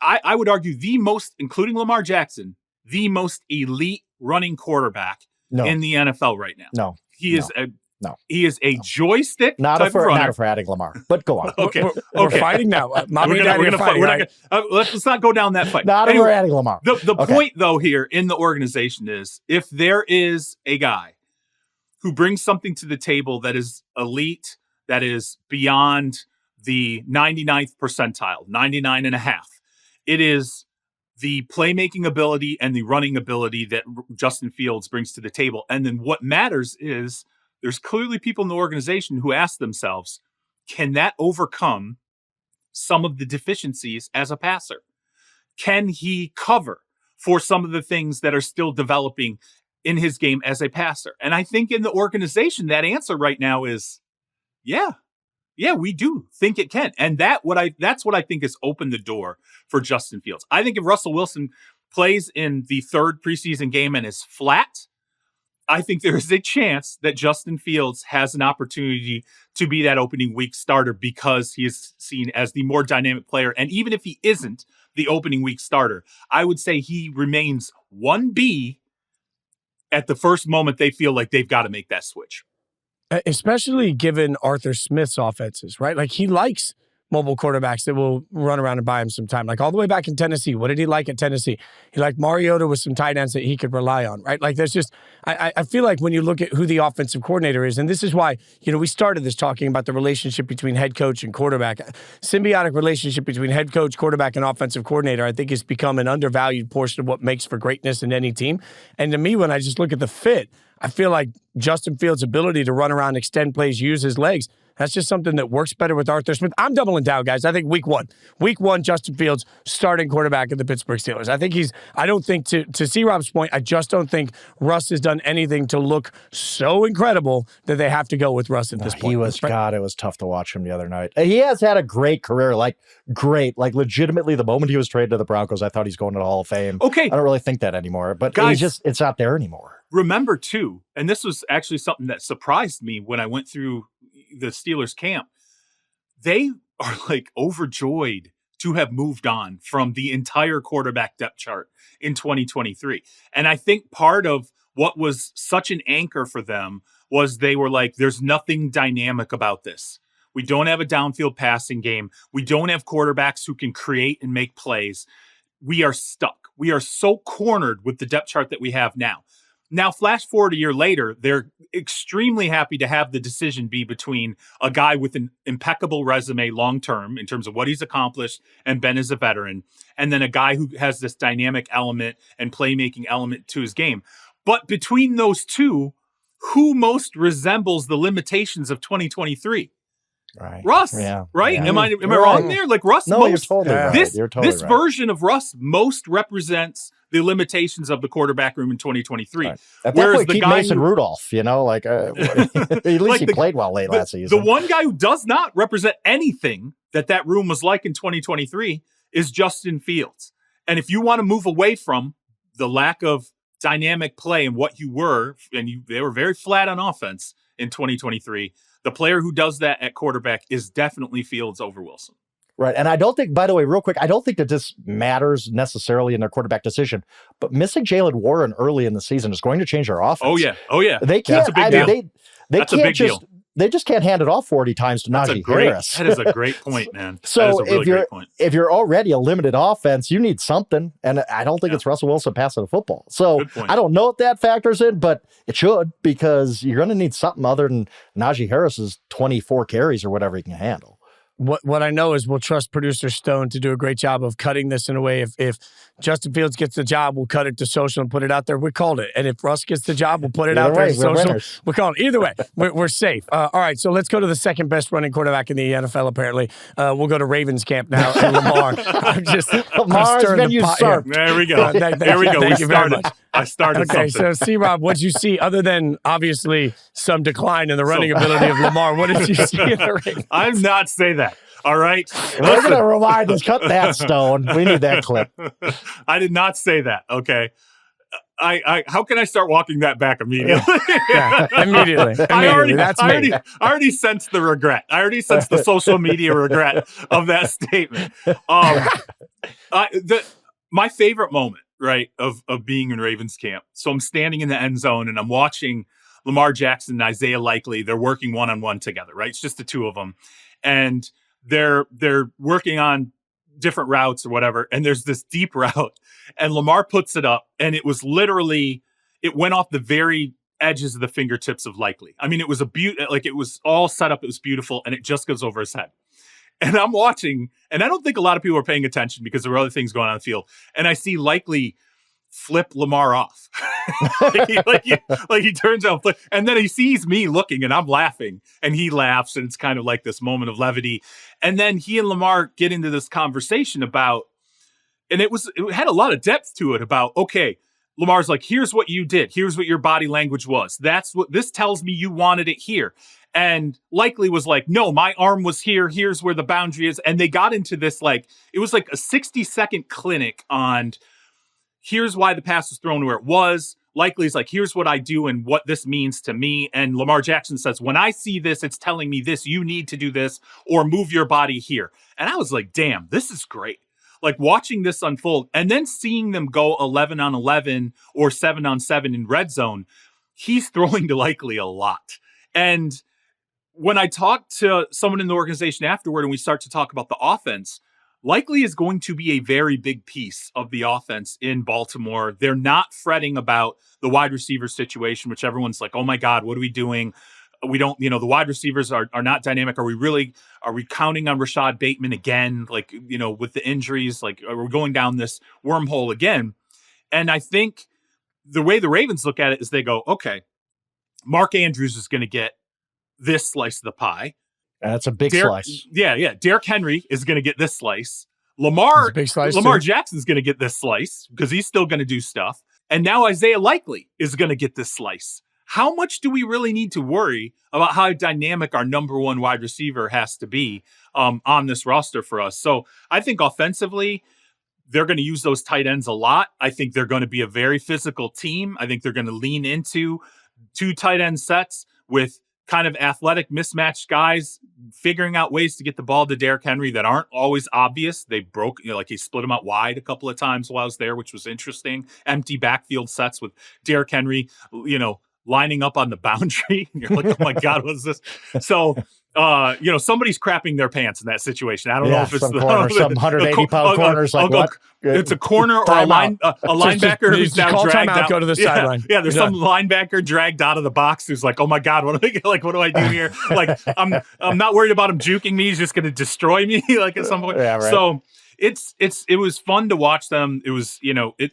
I would argue, the most, including Lamar Jackson, the most elite running quarterback in the NFL right now. He is a joystick. Not for adding Lamar, but go on. Okay. We're fighting now. We're gonna fight. Let's not go down that fight. Not anyway, for adding Lamar. The point, though, here in the organization is, if there is a guy who brings something to the table that is elite, that is beyond the 99th percentile, 99 and a half, it is the playmaking ability and the running ability that Justin Fields brings to the table. And then what matters is there's clearly people in the organization who ask themselves, can that overcome some of the deficiencies as a passer? Can he cover for some of the things that are still developing in his game as a passer? And I think in the organization, that answer right now is, yeah, we do think it can. And that's what I think has opened the door for Justin Fields. I think if Russell Wilson plays in the 3rd preseason game and is flat, I think there is a chance that Justin Fields has an opportunity to be that opening week starter because he is seen as the more dynamic player. And even if he isn't the opening week starter, I would say he remains 1B at the first moment they feel like they've got to make that switch. Especially given Arthur Smith's offenses, right? Like, he likes mobile quarterbacks that will run around and buy him some time. Like, all the way back in Tennessee, what did he like at Tennessee? He liked Mariota with some tight ends that he could rely on, right? Like, there's just, I feel like when you look at who the offensive coordinator is, and this is why, we started this talking about the relationship between head coach and quarterback. Symbiotic relationship between head coach, quarterback, and offensive coordinator, I think, has become an undervalued portion of what makes for greatness in any team. And to me, when I just look at the fit, I feel like Justin Fields' ability to run around, extend plays, use his legs, That's just something that works better with Arthur Smith. I'm doubling down, guys. I think week one, Justin Fields, starting quarterback of the Pittsburgh Steelers. I don't think, to C-Rob's point, I just don't think Russ has done anything to look so incredible that they have to go with Russ at this point. It was tough to watch him the other night. He has had a great career, legitimately the moment he was traded to the Broncos, I thought he's going to the Hall of Fame. Okay. I don't really think that anymore, but guys, it's not there anymore. Remember too, and this was actually something that surprised me when I went through the Steelers camp. They are like overjoyed to have moved on from the entire quarterback depth chart in 2023. And I think part of what was such an anchor for them was they were like, there's nothing dynamic about this. We don't have a downfield passing game. We don't have quarterbacks who can create and make plays. We are stuck. We are so cornered with the depth chart that we have now. Now, flash forward a year later, they're extremely happy to have the decision be between a guy with an impeccable resume long-term in terms of what he's accomplished and been as a veteran, and then a guy who has this dynamic element and playmaking element to his game. But between those two, who most resembles the limitations of 2023? Right. Russ, yeah. right? Yeah. Am I wrong there? Like Russ, no, you're totally right. This version of Russ most represents the limitations of the quarterback room in 2023. Right. At that Whereas point, the keep guy Mason Rudolph, at least he played well late last season. The one guy who does not represent anything that room was like in 2023 is Justin Fields. And if you want to move away from the lack of dynamic play and what you were, they were very flat on offense in 2023, the player who does that at quarterback is definitely Fields over Wilson. Right. And I don't think, by the way, real quick, I don't think that this matters necessarily in their quarterback decision, but missing Jalen Warren early in the season is going to change their offense. Oh, yeah. They can't, That's a big deal. That's a big deal. They just can't hand it off 40 times to Najee Harris. That is a great point, man. So that is a really great point. If you're already a limited offense, you need something. And I don't think it's Russell Wilson passing the football. So I don't know if that factors in, but it should, because you're going to need something other than Najee Harris's 24 carries or whatever he can handle. What I know is we'll trust producer Stone to do a great job of cutting this in a way. If Justin Fields gets the job, we'll cut it to social and put it out there. We called it. And if Russ gets the job, we'll put it out there to social. We're calling it. Either way, we're safe. All right, so let's go to the second best running quarterback in the NFL, apparently. We'll go to Ravens camp now and Lamar. Lamar's been usurped. There we go. There we go. Thank you very much. I started something. So, C-Rob, what did you see, other than obviously some decline in the running ability of Lamar? What did you see in the Ravens? I'm not say that. All right. We're going to remind us, cut that, Stone. We need that clip. I did not say that. Okay. How can I start walking that back immediately? Immediately. I already sensed the regret. I already sensed the social media regret of that statement. My favorite moment, right, of being in Ravens camp. So I'm standing in the end zone and I'm watching Lamar Jackson and Isaiah Likely. They're working one-on-one together, right? It's just the two of them. And they're working on different routes or whatever. And there's this deep route and Lamar puts it up and it was literally, it went off the very edges of the fingertips of Likely. I mean, it was it was all set up. It was beautiful. And it just goes over his head. And I'm watching, and I don't think a lot of people are paying attention because there were other things going on in the field. And I see Likely flip Lamar off. he turns out, and then he sees me looking and I'm laughing and he laughs. And it's kind of like this moment of levity. And then he and Lamar get into this conversation about, and it had a lot of depth to it about, okay, Lamar's like, here's what you did. Here's what your body language was. That's what this tells me you wanted it here. And Likely was like, no, my arm was here. Here's where the boundary is. And they got into this, it was like a 60-second clinic on here's why the pass was thrown where it was. Likely's like, here's what I do and what this means to me. And Lamar Jackson says, when I see this, it's telling me this, you need to do this or move your body here. And I was like, damn, this is great. Like watching this unfold and then seeing them go 11 on 11 or 7 on 7 in red zone, he's throwing to Likely a lot. And when I talked to someone in the organization afterward and we start to talk about the offense, Likely is going to be a very big piece of the offense in Baltimore. They're not fretting about the wide receiver situation, which everyone's like, oh my God, what are we doing? We don't, the wide receivers are not dynamic. Are we counting on Rashad Bateman again? With the injuries, are we going down this wormhole again? And I think the way the Ravens look at it is they go, okay, Mark Andrews is going to get this slice of the pie. That's a big slice. Yeah. Derrick Henry is going to get this slice. Lamar Jackson's going to get this slice because he's still going to do stuff. And now Isaiah Likely is going to get this slice. How much do we really need to worry about how dynamic our number one wide receiver has to be on this roster for us? So I think offensively, they're going to use those tight ends a lot. I think they're going to be a very physical team. I think they're going to lean into 2 tight end sets with kind of athletic mismatched guys figuring out ways to get the ball to Derrick Henry that aren't always obvious. They broke, like he split him out wide a couple of times while I was there, which was interesting. Empty backfield sets with Derrick Henry, lining up on the boundary. And you're like, oh my God, what is this? So, somebody's crapping their pants in that situation. I don't know if it's some 180-pound corners. What? It's a corner or a linebacker who's now dragged out. Go to the sideline. Yeah, there's some linebacker dragged out of the box who's like, oh my God, what do I do here? Like, I'm not worried about him juking me. He's just going to destroy me like at some point. Yeah, right. So it was fun to watch them. It was,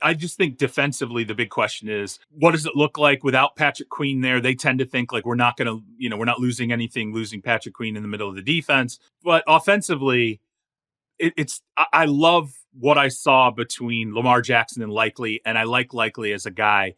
I just think defensively, the big question is, what does it look like without Patrick Queen there? They tend to think like we're not losing anything, losing Patrick Queen in the middle of the defense. But offensively, I love what I saw between Lamar Jackson and Likely. And I like Likely as a guy,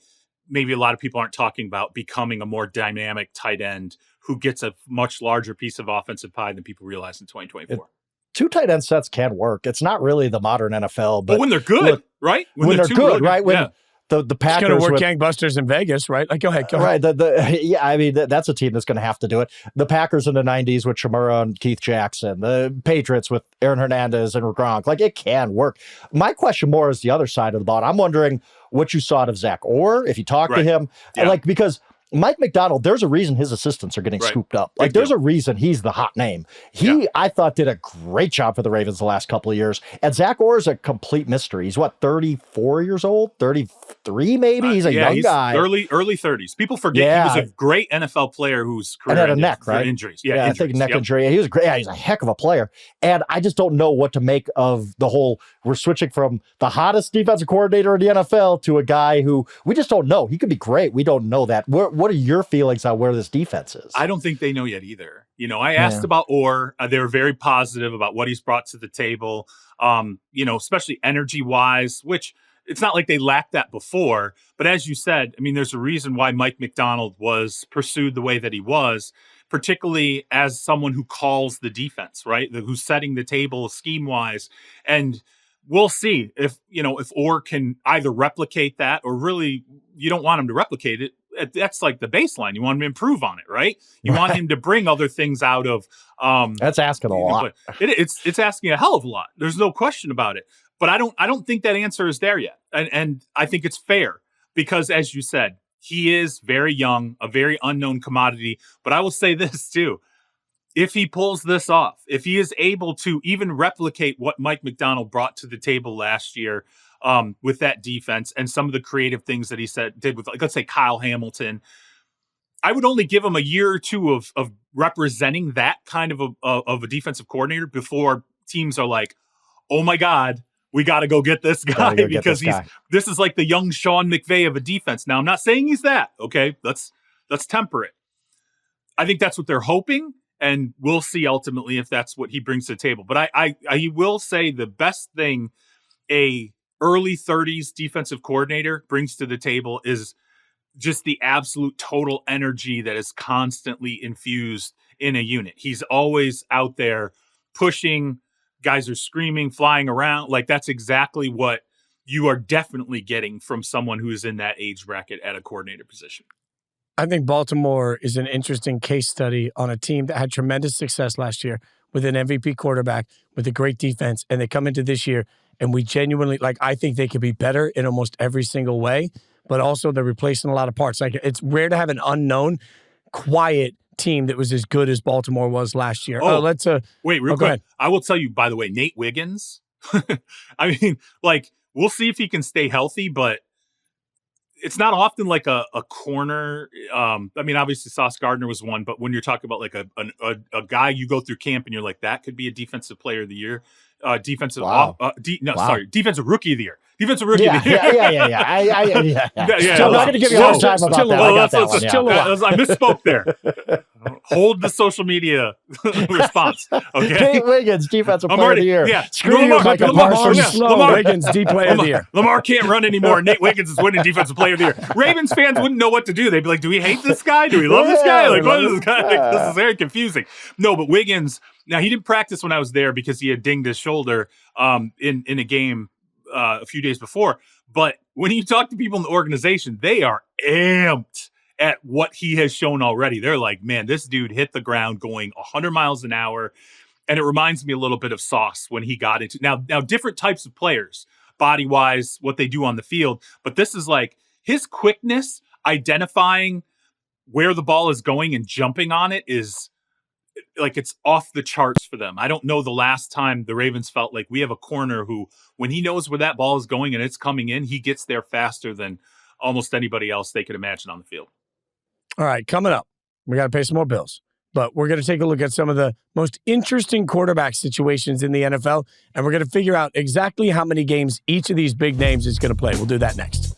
maybe a lot of people aren't talking about becoming a more dynamic tight end who gets a much larger piece of offensive pie than people realize in 2024. 2 tight end sets can work. It's not really the modern NFL, but when they're good, right? When they're good, really right? When the Packers going to work gangbusters in Vegas, right? Like, go ahead. Right. That's a team that's going to have to do it. The Packers in the 90s with Shamura and Keith Jackson, the Patriots with Aaron Hernandez and Gronk. Like, it can work. My question more is the other side of the ball. I'm wondering what you saw out of Zach Orr, if you talked to him, because Mike McDonald, there's a reason his assistants are getting scooped up. Like, there's a reason he's the hot name. I thought, did a great job for the Ravens the last couple of years. And Zach Orr is a complete mystery. He's 34 years old? 33 maybe? He's a young guy. Early 30s. People forget he was a great NFL player whose career had a neck, right? Injuries. I think neck injury. He was great. Yeah, he's a heck of a player. And I just don't know what to make of the whole, we're switching from the hottest defensive coordinator in the NFL to a guy who we just don't know. He could be great. We don't know that. What are your feelings on where this defense is? I don't think they know yet either. I asked about Orr. They were very positive about what he's brought to the table, especially energy-wise, which it's not like they lacked that before. But as you said, there's a reason why Mike McDonald was pursued the way that he was, particularly as someone who calls the defense, right? Who's setting the table scheme-wise. And we'll see if Orr can either replicate that, or really you don't want him to replicate it. That's like the baseline. You want him to improve on it, right? You want him to bring other things out of. That's asking a lot. It's asking a hell of a lot. There's no question about it. But I don't think that answer is there yet, and I think it's fair because, as you said, he is very young, a very unknown commodity. But I will say this too: if he pulls this off, if he is able to even replicate what Mike McDonald brought to the table last year. With that defense and some of the creative things that he did with, like, let's say Kyle Hamilton, I would only give him a year or two of representing that kind of a defensive coordinator before teams are like, oh my God, we got to go get this guy because this is like the young Sean McVay of a defense. Now, I'm not saying he's that. Okay, let's temper it. I think that's what they're hoping, and we'll see ultimately if that's what he brings to the table. But I will say the best thing a early 30s defensive coordinator brings to the table is just the absolute total energy that is constantly infused in a unit. He's always out there pushing, guys are screaming, flying around. Like, that's exactly what you are definitely getting from someone who is in that age bracket at a coordinator position. I think Baltimore is an interesting case study on a team that had tremendous success last year with an MVP quarterback, with a great defense, and they come into this year and we genuinely, I think they could be better in almost every single way, but also they're replacing a lot of parts. Like, it's rare to have an unknown, quiet team that was as good as Baltimore was last year. Wait, real quick. I will tell you, by the way, Nate Wiggins, we'll see if he can stay healthy, but it's not often like a corner. Obviously Sauce Gardner was one, but when you're talking about like a guy you go through camp and you're like, that could be a defensive player of the year. defensive Wow. defensive rookie of the year. Defensive rookie of the year. Yeah. So I'm not going to give you a hard time about that. I got that one. I misspoke there. Hold the social media response. Okay. Kate Wiggins, defensive player of the year. Yeah. Screw you, Michael Parsons. Lamar Wiggins, D player of the year. Lamar can't run anymore. Nate Wiggins is winning defensive player of the year. Ravens fans wouldn't know what to do. They'd be like, do we hate this guy? Do we love this guy? Like, what is this guy? Like, this is very confusing. No, but Wiggins, now he didn't practice when I was there because he had dinged his shoulder in a game a few days before. But when you talk to people in the organization, they are amped at what he has shown already. They're like, man, this dude hit the ground going 100 miles an hour. And it reminds me a little bit of Sauce when he got into now different types of players, body-wise, what they do on the field. But this is like his quickness, identifying where the ball is going and jumping on it is like it's off the charts for them. I don't know the last time the Ravens felt like we have a corner who, when he knows where that ball is going and it's coming in, he gets there faster than almost anybody else they could imagine on the field. All right, coming up, we got to pay some more bills. But we're going to take a look at some of the most interesting quarterback situations in the NFL, and we're going to figure out exactly how many games each of these big names is going to play. We'll do that next.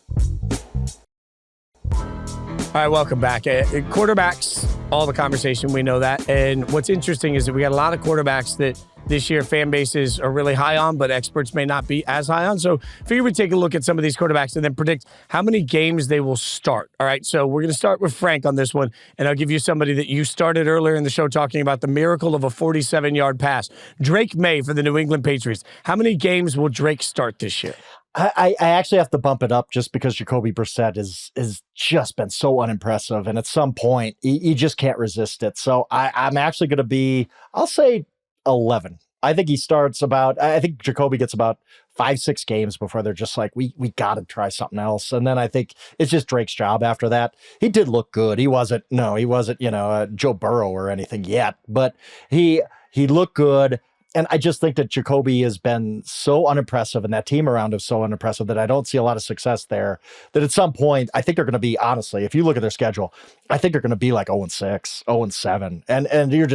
All right, welcome back. Quarterbacks, all the conversation, we know that. And what's interesting is that we got a lot of quarterbacks that this year fan bases are really high on, but experts may not be as high on. So I figure we'd take a look at some of these quarterbacks and then predict how many games they will start. All right, so we're going to start with Frank on this one, and I'll give you somebody that you started earlier in the show talking about the miracle of a 47-yard pass. Drake May for the New England Patriots. How many games will Drake start this year? I actually have to bump it up just because Jacoby Brissett has just been so unimpressive. And at some point, you just can't resist it. So I'm actually going to be, I'll say 11. I think I think Jacoby gets about 5-6 games before they're just like, we got to try something else. And then I think it's just Drake's job after that. He did look good. He wasn't, Joe Burrow or anything yet, but he looked good. And I just think that Jacoby has been so unimpressive and that team around him so unimpressive that I don't see a lot of success there. That at some point, I think they're going to be, honestly, if you look at their schedule, I think they're going to be like 0-6, 0-7. And you're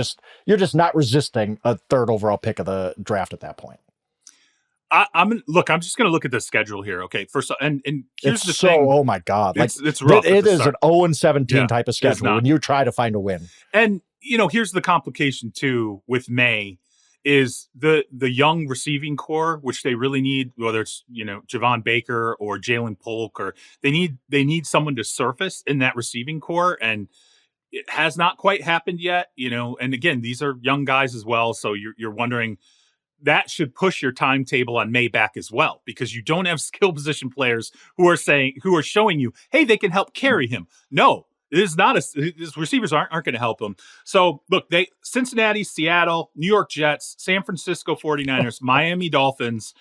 just not resisting a third overall pick of the draft at that point. I'm just going to look at the schedule here. Okay. First, and here's it's the so, thing. oh my God. It's rough. It is an 0-17 type of schedule when you try to find a win. And, here's the complication too with May. Is the young receiving core, which they really need, whether it's, Javon Baker or Jalen Polk, or they need someone to surface in that receiving core. And it has not quite happened yet, and again, these are young guys as well. So you're wondering, that should push your timetable on May back as well, because you don't have skill position players who are showing you, hey, they can help carry him. No. It is not his receivers aren't going to help him. So look, Cincinnati, Seattle, New York Jets, San Francisco 49ers, Miami Dolphins,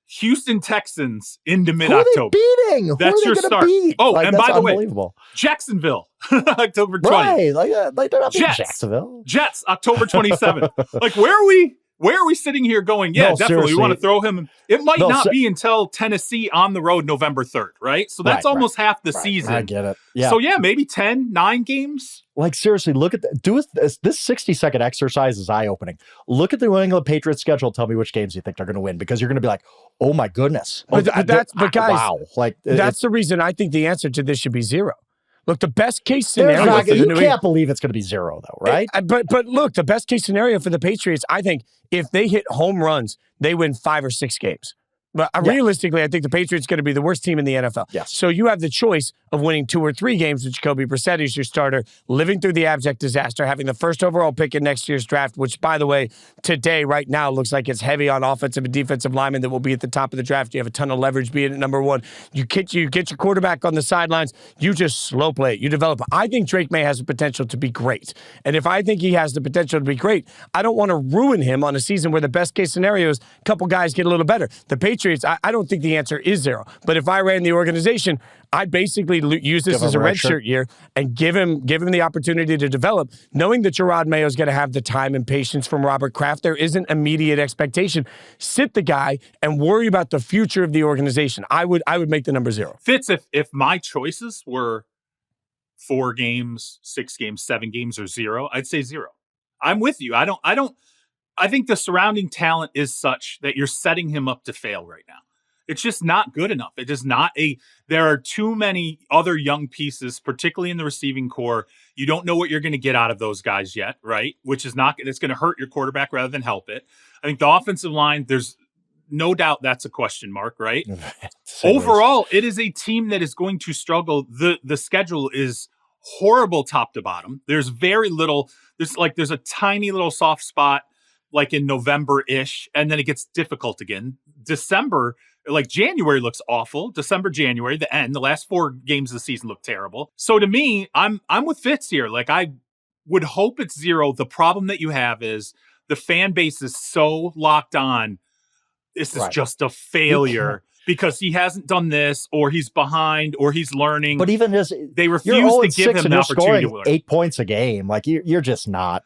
Houston Texans into mid-October. Who are they beating? That's your start. Beat? Oh, and by the way, way, Jacksonville, October 20th. Right, like they're not beating Jets, Jacksonville. Jets, October 27th. Like, where are we sitting here going, yeah, definitely, seriously. We want to throw him. It might not be until Tennessee on the road November 3rd, right? So that's almost half the season. I get it. Yeah. So, maybe 9 games. Like, seriously, look at this 60-second exercise is eye-opening. Look at the New England Patriots schedule. Tell me which games you think they're going to win, because you're going to be like, oh, my goodness. But guys, wow. Like, that's the reason I think the answer to this should be 0. Look, the best case scenario. You can't believe it's going to be 0, though, right? But look, the best case scenario for the Patriots, I think, if they hit home runs, they win 5 or 6 games. But realistically, I think the Patriots are going to be the worst team in the NFL. Yes. So you have the choice of winning 2 or 3 games with Jacoby Brissett as your starter, living through the abject disaster, having the first overall pick in next year's draft, which, by the way, today, right now, looks like it's heavy on offensive and defensive linemen that will be at the top of the draft. You have a ton of leverage being at number 1. You get your quarterback on the sidelines. You just slow play it. You develop it. I think Drake May has the potential to be great. And if I think he has the potential to be great, I don't want to ruin him on a season where the best case scenario is a couple guys get a little better. The Patriots, I don't think the answer is 0. But if I ran the organization, I'd basically use this as a redshirt year and give him the opportunity to develop, knowing that Gerard Mayo is going to have the time and patience from Robert Kraft. There isn't immediate expectation. Sit the guy and worry about the future of the organization. I would make the number 0. Fitz, if my choices were 4 games, 6 games, 7 games, or 0, I'd say 0. I'm with you. I don't I think the surrounding talent is such that you're setting him up to fail right now. It's just not good enough. It is not there are too many other young pieces, particularly in the receiving core. You don't know what you're going to get out of those guys yet, right? Which is it's going to hurt your quarterback rather than help it. I think the offensive line, there's no doubt that's a question mark, right? Overall, it is a team that is going to struggle. The schedule is horrible top to bottom. There's very little, there's a tiny little soft spot like in November-ish, and then it gets difficult again. December, like January looks awful. January, the end, the last 4 games of the season look terrible. So to me, I'm with Fitz here. Like, I would hope it's 0. The problem that you have is the fan base is so locked on. This is just a failure because he hasn't done this, or he's behind, or he's learning. But even just they refuse to give him the opportunity to learn. 8 points a game, like you're just not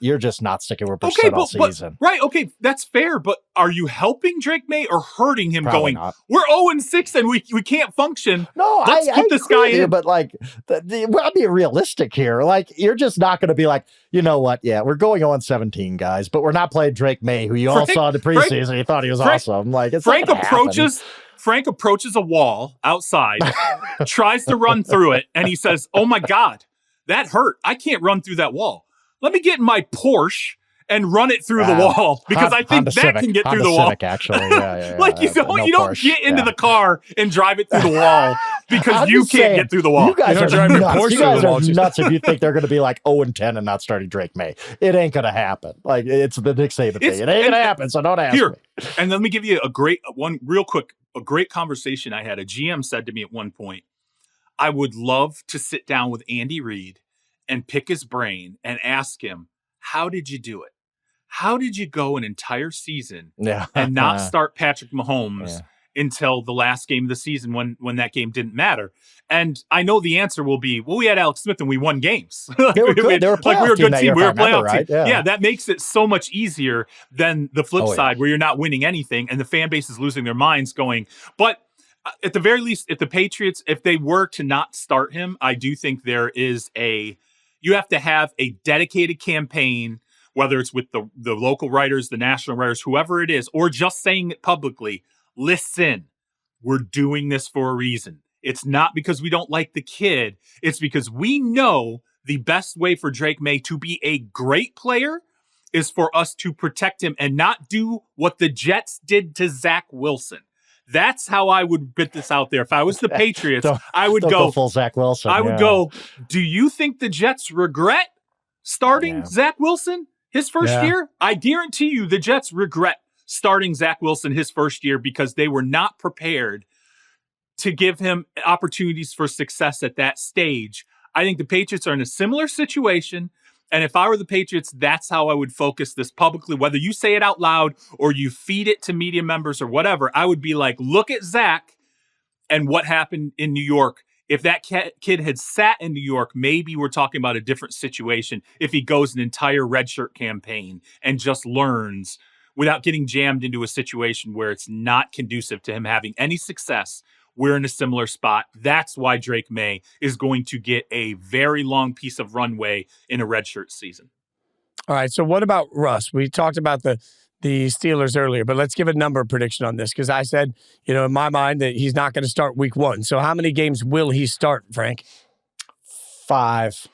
sticking with percent all season. Right? Okay, that's fair. But are you helping Drake May or hurting him? Probably going, not. We're 0-6 and we can't function. No, let's put this guy in. But like, I'm being realistic here. Like, you're just not going to be like, you know what? Yeah, we're going 0-17, guys, but we're not playing Drake May, who you all saw in the preseason. You thought he was awesome. Like, it's Frank approaches a wall outside, tries to run through it, and he says, "Oh my God, that hurt. I can't run through that wall. Let me get in my Porsche and run it through the wall because I think Honda that Civic, can get Honda through the wall." Civic, actually, yeah. Like, you don't get into the car and drive it through the wall because you can't get through the wall. You guys don't are drive your nuts. Porsche You guys through the are wall. nuts if you think they're going to be like 0-10 and not starting Drake May. It ain't going to happen. Like, it's the Nick Saban thing. It ain't going to happen, so don't ask me. And let me give you a great conversation I had. A GM said to me at one point, I would love to sit down with Andy Reid and pick his brain and ask him, how did you do it? How did you go an entire season and not start Patrick Mahomes until the last game of the season when that game didn't matter? And I know the answer will be, well, we had Alex Smith and we won games. They were good. They were we were a good team. We were a playoff right? team. Yeah, that makes it so much easier than the flip side where you're not winning anything and the fan base is losing their minds going, but at the very least, if the Patriots, if they were to not start him, I do think you have to have a dedicated campaign, whether it's with the local writers, the national writers, whoever it is, or just saying it publicly. Listen, we're doing this for a reason. It's not because we don't like the kid. It's because we know the best way for Drake May to be a great player is for us to protect him and not do what the Jets did to Zach Wilson. That's how I would put this out there. If I was the Patriots, I would go full Zach Wilson. I would go, do you think the Jets regret starting Zach Wilson his first year? I guarantee you the Jets regret starting Zach Wilson his first year because they were not prepared to give him opportunities for success at that stage. I think the Patriots are in a similar situation. And if I were the Patriots, that's how I would focus this publicly, whether you say it out loud or you feed it to media members or whatever. I would be like, look at Zach and what happened in New York. If that kid had sat in New York, maybe we're talking about a different situation. If he goes an entire redshirt campaign and just learns without getting jammed into a situation where it's not conducive to him having any success, we're in a similar spot. That's why Drake May is going to get a very long piece of runway in a redshirt season. All right. So what about Russ? We talked about the Steelers earlier, but let's give a number prediction on this because I said, in my mind that he's not going to start week 1. So how many games will he start, Frank? 5.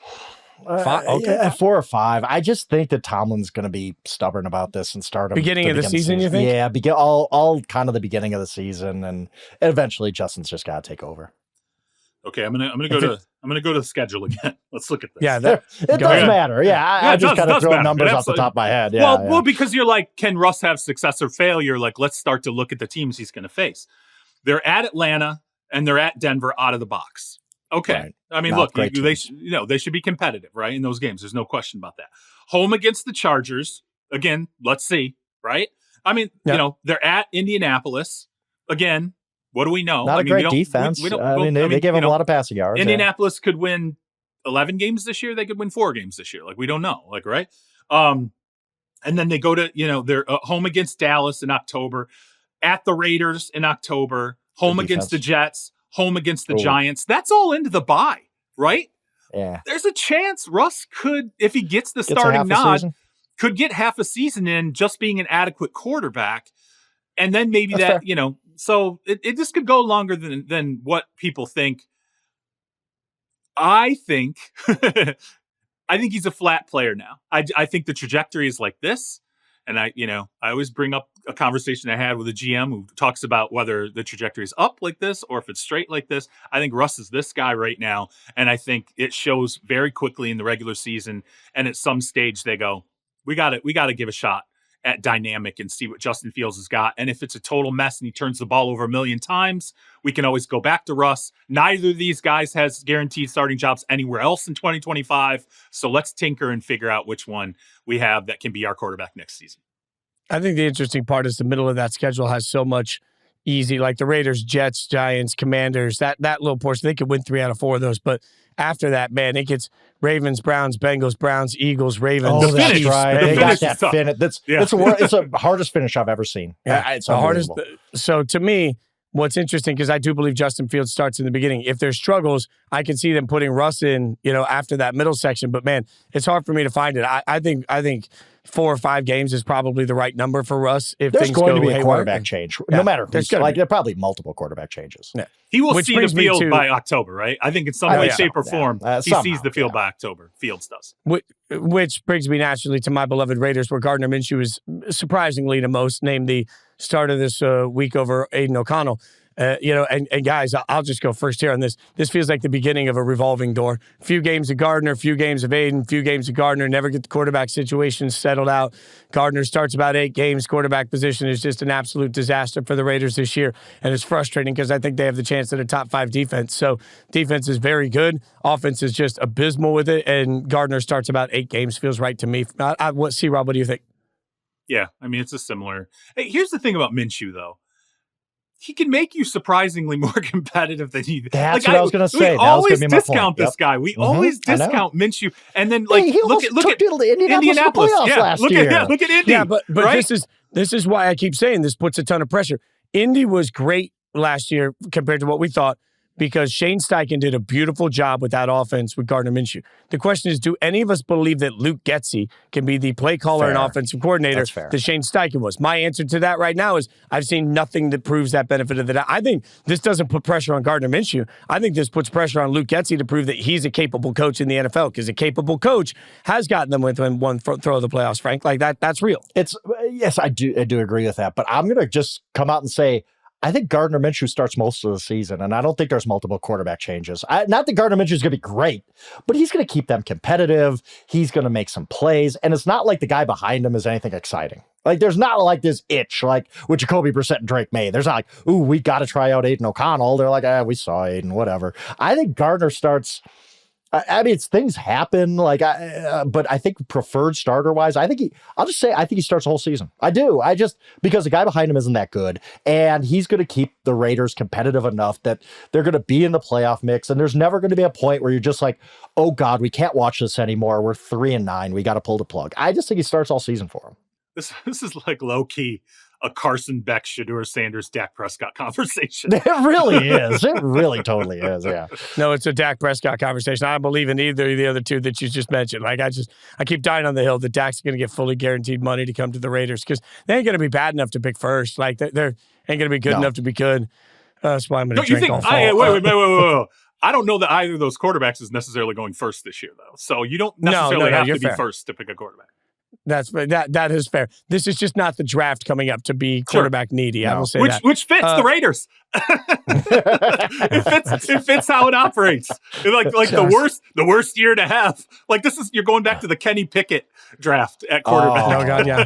5? Okay. 4 or 5. I just think that Tomlin's going to be stubborn about this and start him. Beginning of the season, you think? Yeah, all kind of the beginning of the season, and eventually Justin's just got to take over. Okay, I'm gonna go to the schedule again. Let's look at this. Yeah, it does matter. Yeah, I just kind of throw numbers off the top of my head. Yeah, well, because you're like, can Russ have success or failure? Like, let's start to look at the teams he's going to face. They're at Atlanta and they're at Denver out of the box. Okay. Right. I mean, look, they should be competitive, right? In those games. There's no question about that. Home against the Chargers. Again, let's see, right? I mean, they're at Indianapolis. Again, what do we know? Not a great defense. They gave him a lot of passing yards. Indianapolis could win 11 games this year. They could win 4 games this year. Like, we don't know. Like, right? And then they go to, they're home against Dallas in October, at the Raiders in October, home against the Jets, home against the Giants. That's all into the bye, right? Yeah. There's a chance Russ could, if he gets the starting nod, could get half a season in just being an adequate quarterback. And then maybe That's that, fair. so it just could go longer than what people think. I think, I think he's a flat player now. I think the trajectory is like this. And I always bring up a conversation I had with a GM who talks about whether the trajectory is up like this or if it's straight like this. I think Russ is this guy right now. And I think it shows very quickly in the regular season. And at some stage they go, we got to give a shot at dynamic and see what Justin Fields has got. And if it's a total mess and he turns the ball over a million times, we can always go back to Russ. Neither of these guys has guaranteed starting jobs anywhere else in 2025. So let's tinker and figure out which one we have that can be our quarterback next season. I think the interesting part is the middle of that schedule has so much easy, like the Raiders, Jets, Giants, Commanders, that little portion. They could win 3 out of 4 of those. But after that, man, it gets Ravens, Browns, Bengals, Browns, Eagles, Ravens. Oh, that's finish. right. The They finish got is that tough. finish. It's the hardest finish I've ever seen. Yeah, It's the hardest. unbelievable. So to me, what's interesting, because I do believe Justin Fields starts in the beginning. If there's struggles, I can see them putting Russ in, after that middle section. But man, it's hard for me to find it. I think 4 or 5 games is probably the right number for Russ. If There's things going go to be a haywire. quarterback change, Yeah, no matter there's who's. gonna Like be. there are probably multiple quarterback changes. Yeah. He will Which see the brings me field to- by October, right? I think in some Oh, way, yeah. shape, or Yeah. form, he Somehow, sees the field yeah. by October. Fields does. Which brings me naturally to my beloved Raiders, where Gardner Minshew is surprisingly to most named the start of this week over Aiden O'Connell. And guys, I'll just go first here on this. This feels like the beginning of a revolving door. Few games of Gardner, few games of Aiden, few games of Gardner. Never get the quarterback situation settled out. Gardner starts about 8 games. Quarterback position is just an absolute disaster for the Raiders this year. And it's frustrating because I think they have the chance at a top 5 defense. So defense is very good. Offense is just abysmal with it. And Gardner starts about 8 games. Feels right to me. C-Rob, what do you think? Yeah, I mean, it's a similar. Hey, here's the thing about Minshew, though. He can make you surprisingly more competitive than he. That's what I was going to say. We That was always gonna be my discount point. this guy. We Mhm, always I know. discount Minshew, and then Hey, he look almost at took Indianapolis to the playoffs Yeah, last look year. at Indy. Yeah, but right? this is why I keep saying this puts a ton of pressure. Indy was great last year compared to what we thought because Shane Steichen did a beautiful job with that offense with Gardner Minshew. The question is, do any of us believe that Luke Getsy can be the play caller and Fair. offensive coordinator That's fair. that Shane Steichen was? My answer to that right now is I've seen nothing that proves that benefit of the doubt. I think this doesn't put pressure on Gardner Minshew. I think this puts pressure on Luke Getsy to prove that he's a capable coach in the NFL because a capable coach has gotten them within one throw of the playoffs, Frank. Like that's real. Yes, I do agree with that. But I'm going to just come out and say, I think Gardner Minshew starts most of the season, and I don't think there's multiple quarterback changes. Not that Gardner Minshew is going to be great, but he's going to keep them competitive. He's going to make some plays, and it's not like the guy behind him is anything exciting. Like, there's not like this itch, like with Jacoby Brissett and Drake May. There's not like, ooh, we got to try out Aiden O'Connell. They're like, we saw Aiden, whatever. I think Gardner starts. I mean, things happen, but I think preferred starter wise, I think he starts the whole season. I do. Because the guy behind him isn't that good, and he's going to keep the Raiders competitive enough that they're going to be in the playoff mix, and there's never going to be a point where you're just like, oh God, we can't watch this anymore. We're 3-9. We got to pull the plug. I just think he starts all season for him. This is like low key a Carson Beck, Shedeur Sanders, Dak Prescott conversation. It really is. It really totally is. Yeah. No, it's a Dak Prescott conversation. I don't believe in either of the other two that you just mentioned. Like I keep dying on the hill that Dak's going to get fully guaranteed money to come to the Raiders because they ain't going to be bad enough to pick first. Like they ain't going to be good enough to be good. That's why I'm going to drink all fall. Wait. I don't know that either of those quarterbacks is necessarily going first this year, though. So you don't necessarily have to be first to pick a quarterback. That is fair. This is just not the draft coming up to be quarterback needy. No. I will say which that. Which fits the Raiders. It fits how it operates. Like the worst year to have. Like you're going back to the Kenny Pickett draft at quarterback. Oh God, yeah.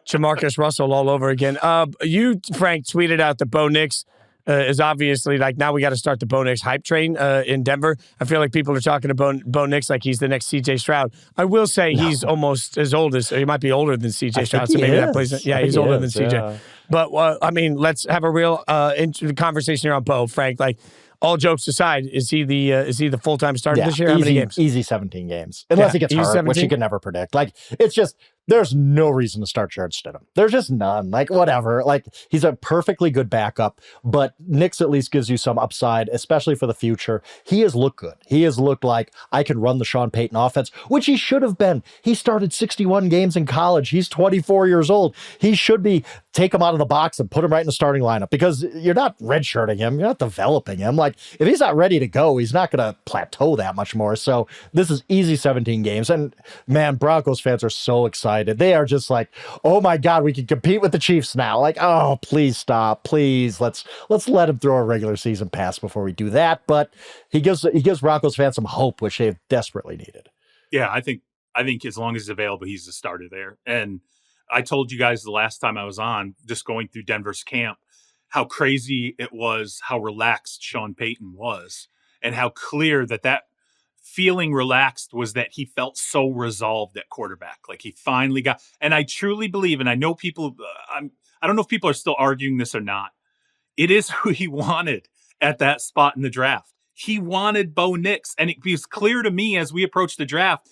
Jamarcus Russell all over again. You, Frank, tweeted out that Bo Nix is obviously like now we got to start the Bo Nix hype train in Denver. I feel like people are talking to Bo Nix like he's the next C.J. Stroud. I will say he's almost as old as, or he might be older than C.J. Stroud. So maybe that plays. Yeah, he's older than C.J. Yeah. But I mean, let's have a real conversation here on Bo, Frank. Like all jokes aside, is he the full-time starter this year? How many games? Easy 17 games, unless he gets hurt, 17? which you can never predict. Like it's just There's no reason to start Jarrett Stidham. There's just none. Like, whatever. Like, he's a perfectly good backup, but Nix at least gives you some upside, especially for the future. He has looked good. He has looked like I can run the Sean Payton offense, which he should have been. He started 61 games in college. He's 24 years old. He should be take him out of the box and put him right in the starting lineup because you're not redshirting him. You're not developing him. Like, if he's not ready to go, he's not going to plateau that much more. So this is easy 17 games. And man, Broncos fans are so excited. They are just like, oh my God, we can compete with the Chiefs now. Like, oh, please stop. Please, let's let him throw a regular season pass before we do that. But he gives Broncos fans some hope, which they've desperately needed. Yeah, I think as long as he's available, he's the starter there. And I told you guys the last time I was on, just going through Denver's camp, how crazy it was, how relaxed Sean Payton was, and how clear that feeling relaxed was that he felt so resolved at quarterback. Like he finally got, and I truly believe, and I know people, I don't know if people are still arguing this or not. It is who he wanted at that spot in the draft. He wanted Bo Nix, and it was clear to me as we approached the draft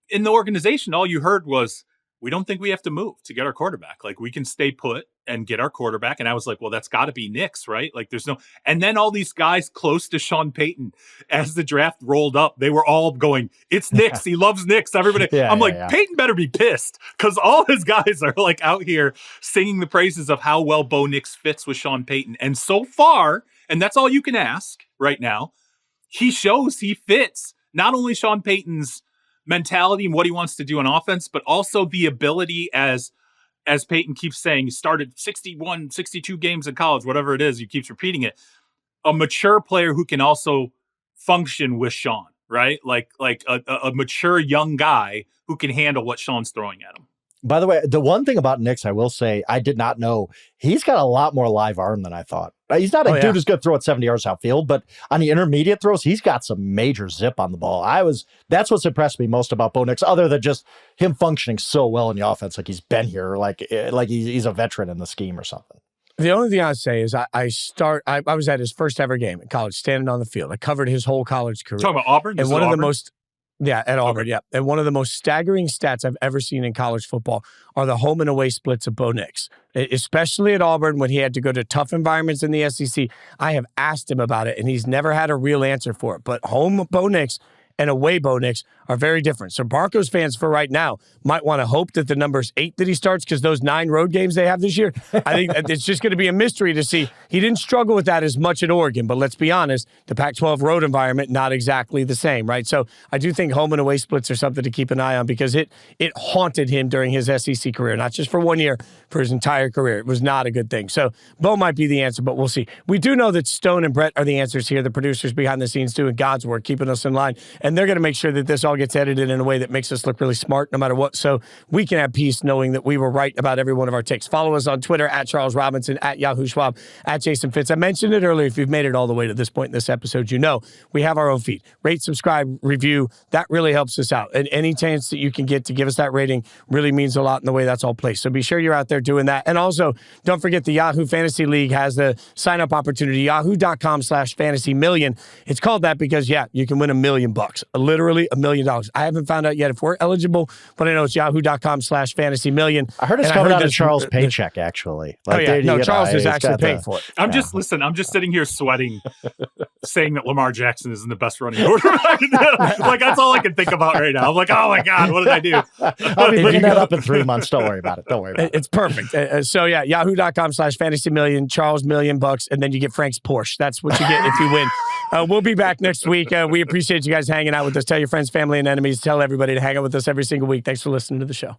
in the organization, all you heard was, we don't think we have to move to get our quarterback. Like we can stay put and get our quarterback. And I was like, well, that's got to be Nix, right? Like there's no, and then all these guys close to Sean Payton as the draft rolled up, they were all going, it's Nix. He loves Nix. Everybody. I'm like, Payton better be pissed because all his guys are like out here singing the praises of how well Bo Nix fits with Sean Payton. And so far, and that's all you can ask right now, he shows he fits not only Sean Payton's mentality and what he wants to do on offense, but also the ability as Payton keeps saying, he started 61, 62 games in college, whatever it is, he keeps repeating it. A mature player who can also function with Sean, right? Like a mature young guy who can handle what Sean's throwing at him. By the way, the one thing about Nix, I will say, I did not know, he's got a lot more live arm than I thought. He's not a dude who's going to throw it 70 yards outfield, but on the intermediate throws, he's got some major zip on the ball. That's what's impressed me most about Bo Nix, other than just him functioning so well in the offense, like he's been here, like he's a veteran in the scheme or something. The only thing I'd say is I was at his first ever game in college, standing on the field. I covered his whole college career. Talking about Auburn? And one of the most... Yeah, at Auburn, okay. Yeah. And one of the most staggering stats I've ever seen in college football are the home and away splits of Bo Nix, especially at Auburn when he had to go to tough environments in the SEC. I have asked him about it, and he's never had a real answer for it. But home Bo Nix and away Bo Nix are very different. So Broncos fans for right now might want to hope that the number's 8 that he starts because those 9 road games they have this year, I think it's just going to be a mystery to see. He didn't struggle with that as much at Oregon, but let's be honest, the Pac-12 road environment, not exactly the same, right? So I do think home and away splits are something to keep an eye on because it haunted him during his SEC career, not just for 1 year, for his entire career. It was not a good thing. So Bo might be the answer, but we'll see. We do know that Stone and Brett are the answers here, the producers behind the scenes doing God's work, keeping us in line. And they're going to make sure that this all gets edited in a way that makes us look really smart no matter what. So we can have peace knowing that we were right about every one of our takes. Follow us on Twitter at Charles Robinson, at Yahoo Schwab, at Jason Fitz. I mentioned it earlier. If you've made it all the way to this point in this episode, you know we have our own feed. Rate, subscribe, review. That really helps us out. And any chance that you can get to give us that rating really means a lot in the way that's all placed. So be sure you're out there doing that. And also, don't forget the Yahoo Fantasy League has the sign-up opportunity, yahoo.com/fantasy million. It's called that because, yeah, you can win $1 million. Literally $1 million. I haven't found out yet if we're eligible, but I know it's yahoo.com/fantasy million. I heard it's coming out of Charles' paycheck, actually. Like, no, Charles is actually paying for it. I'm just sitting here sweating, saying that Lamar Jackson isn't the best running quarterback. Like, that's all I can think about right now. I'm like, oh my God, what did I do? I'll be picking that up in 3 months. Don't worry about it. It's perfect. So yeah, yahoo.com/fantasy million, Charles $1 million, and then you get Frank's Porsche. That's what you get if you win. We'll be back next week. We appreciate you guys hanging out with us. Tell your friends, family, and enemies. Tell everybody to hang out with us every single week. Thanks for listening to the show.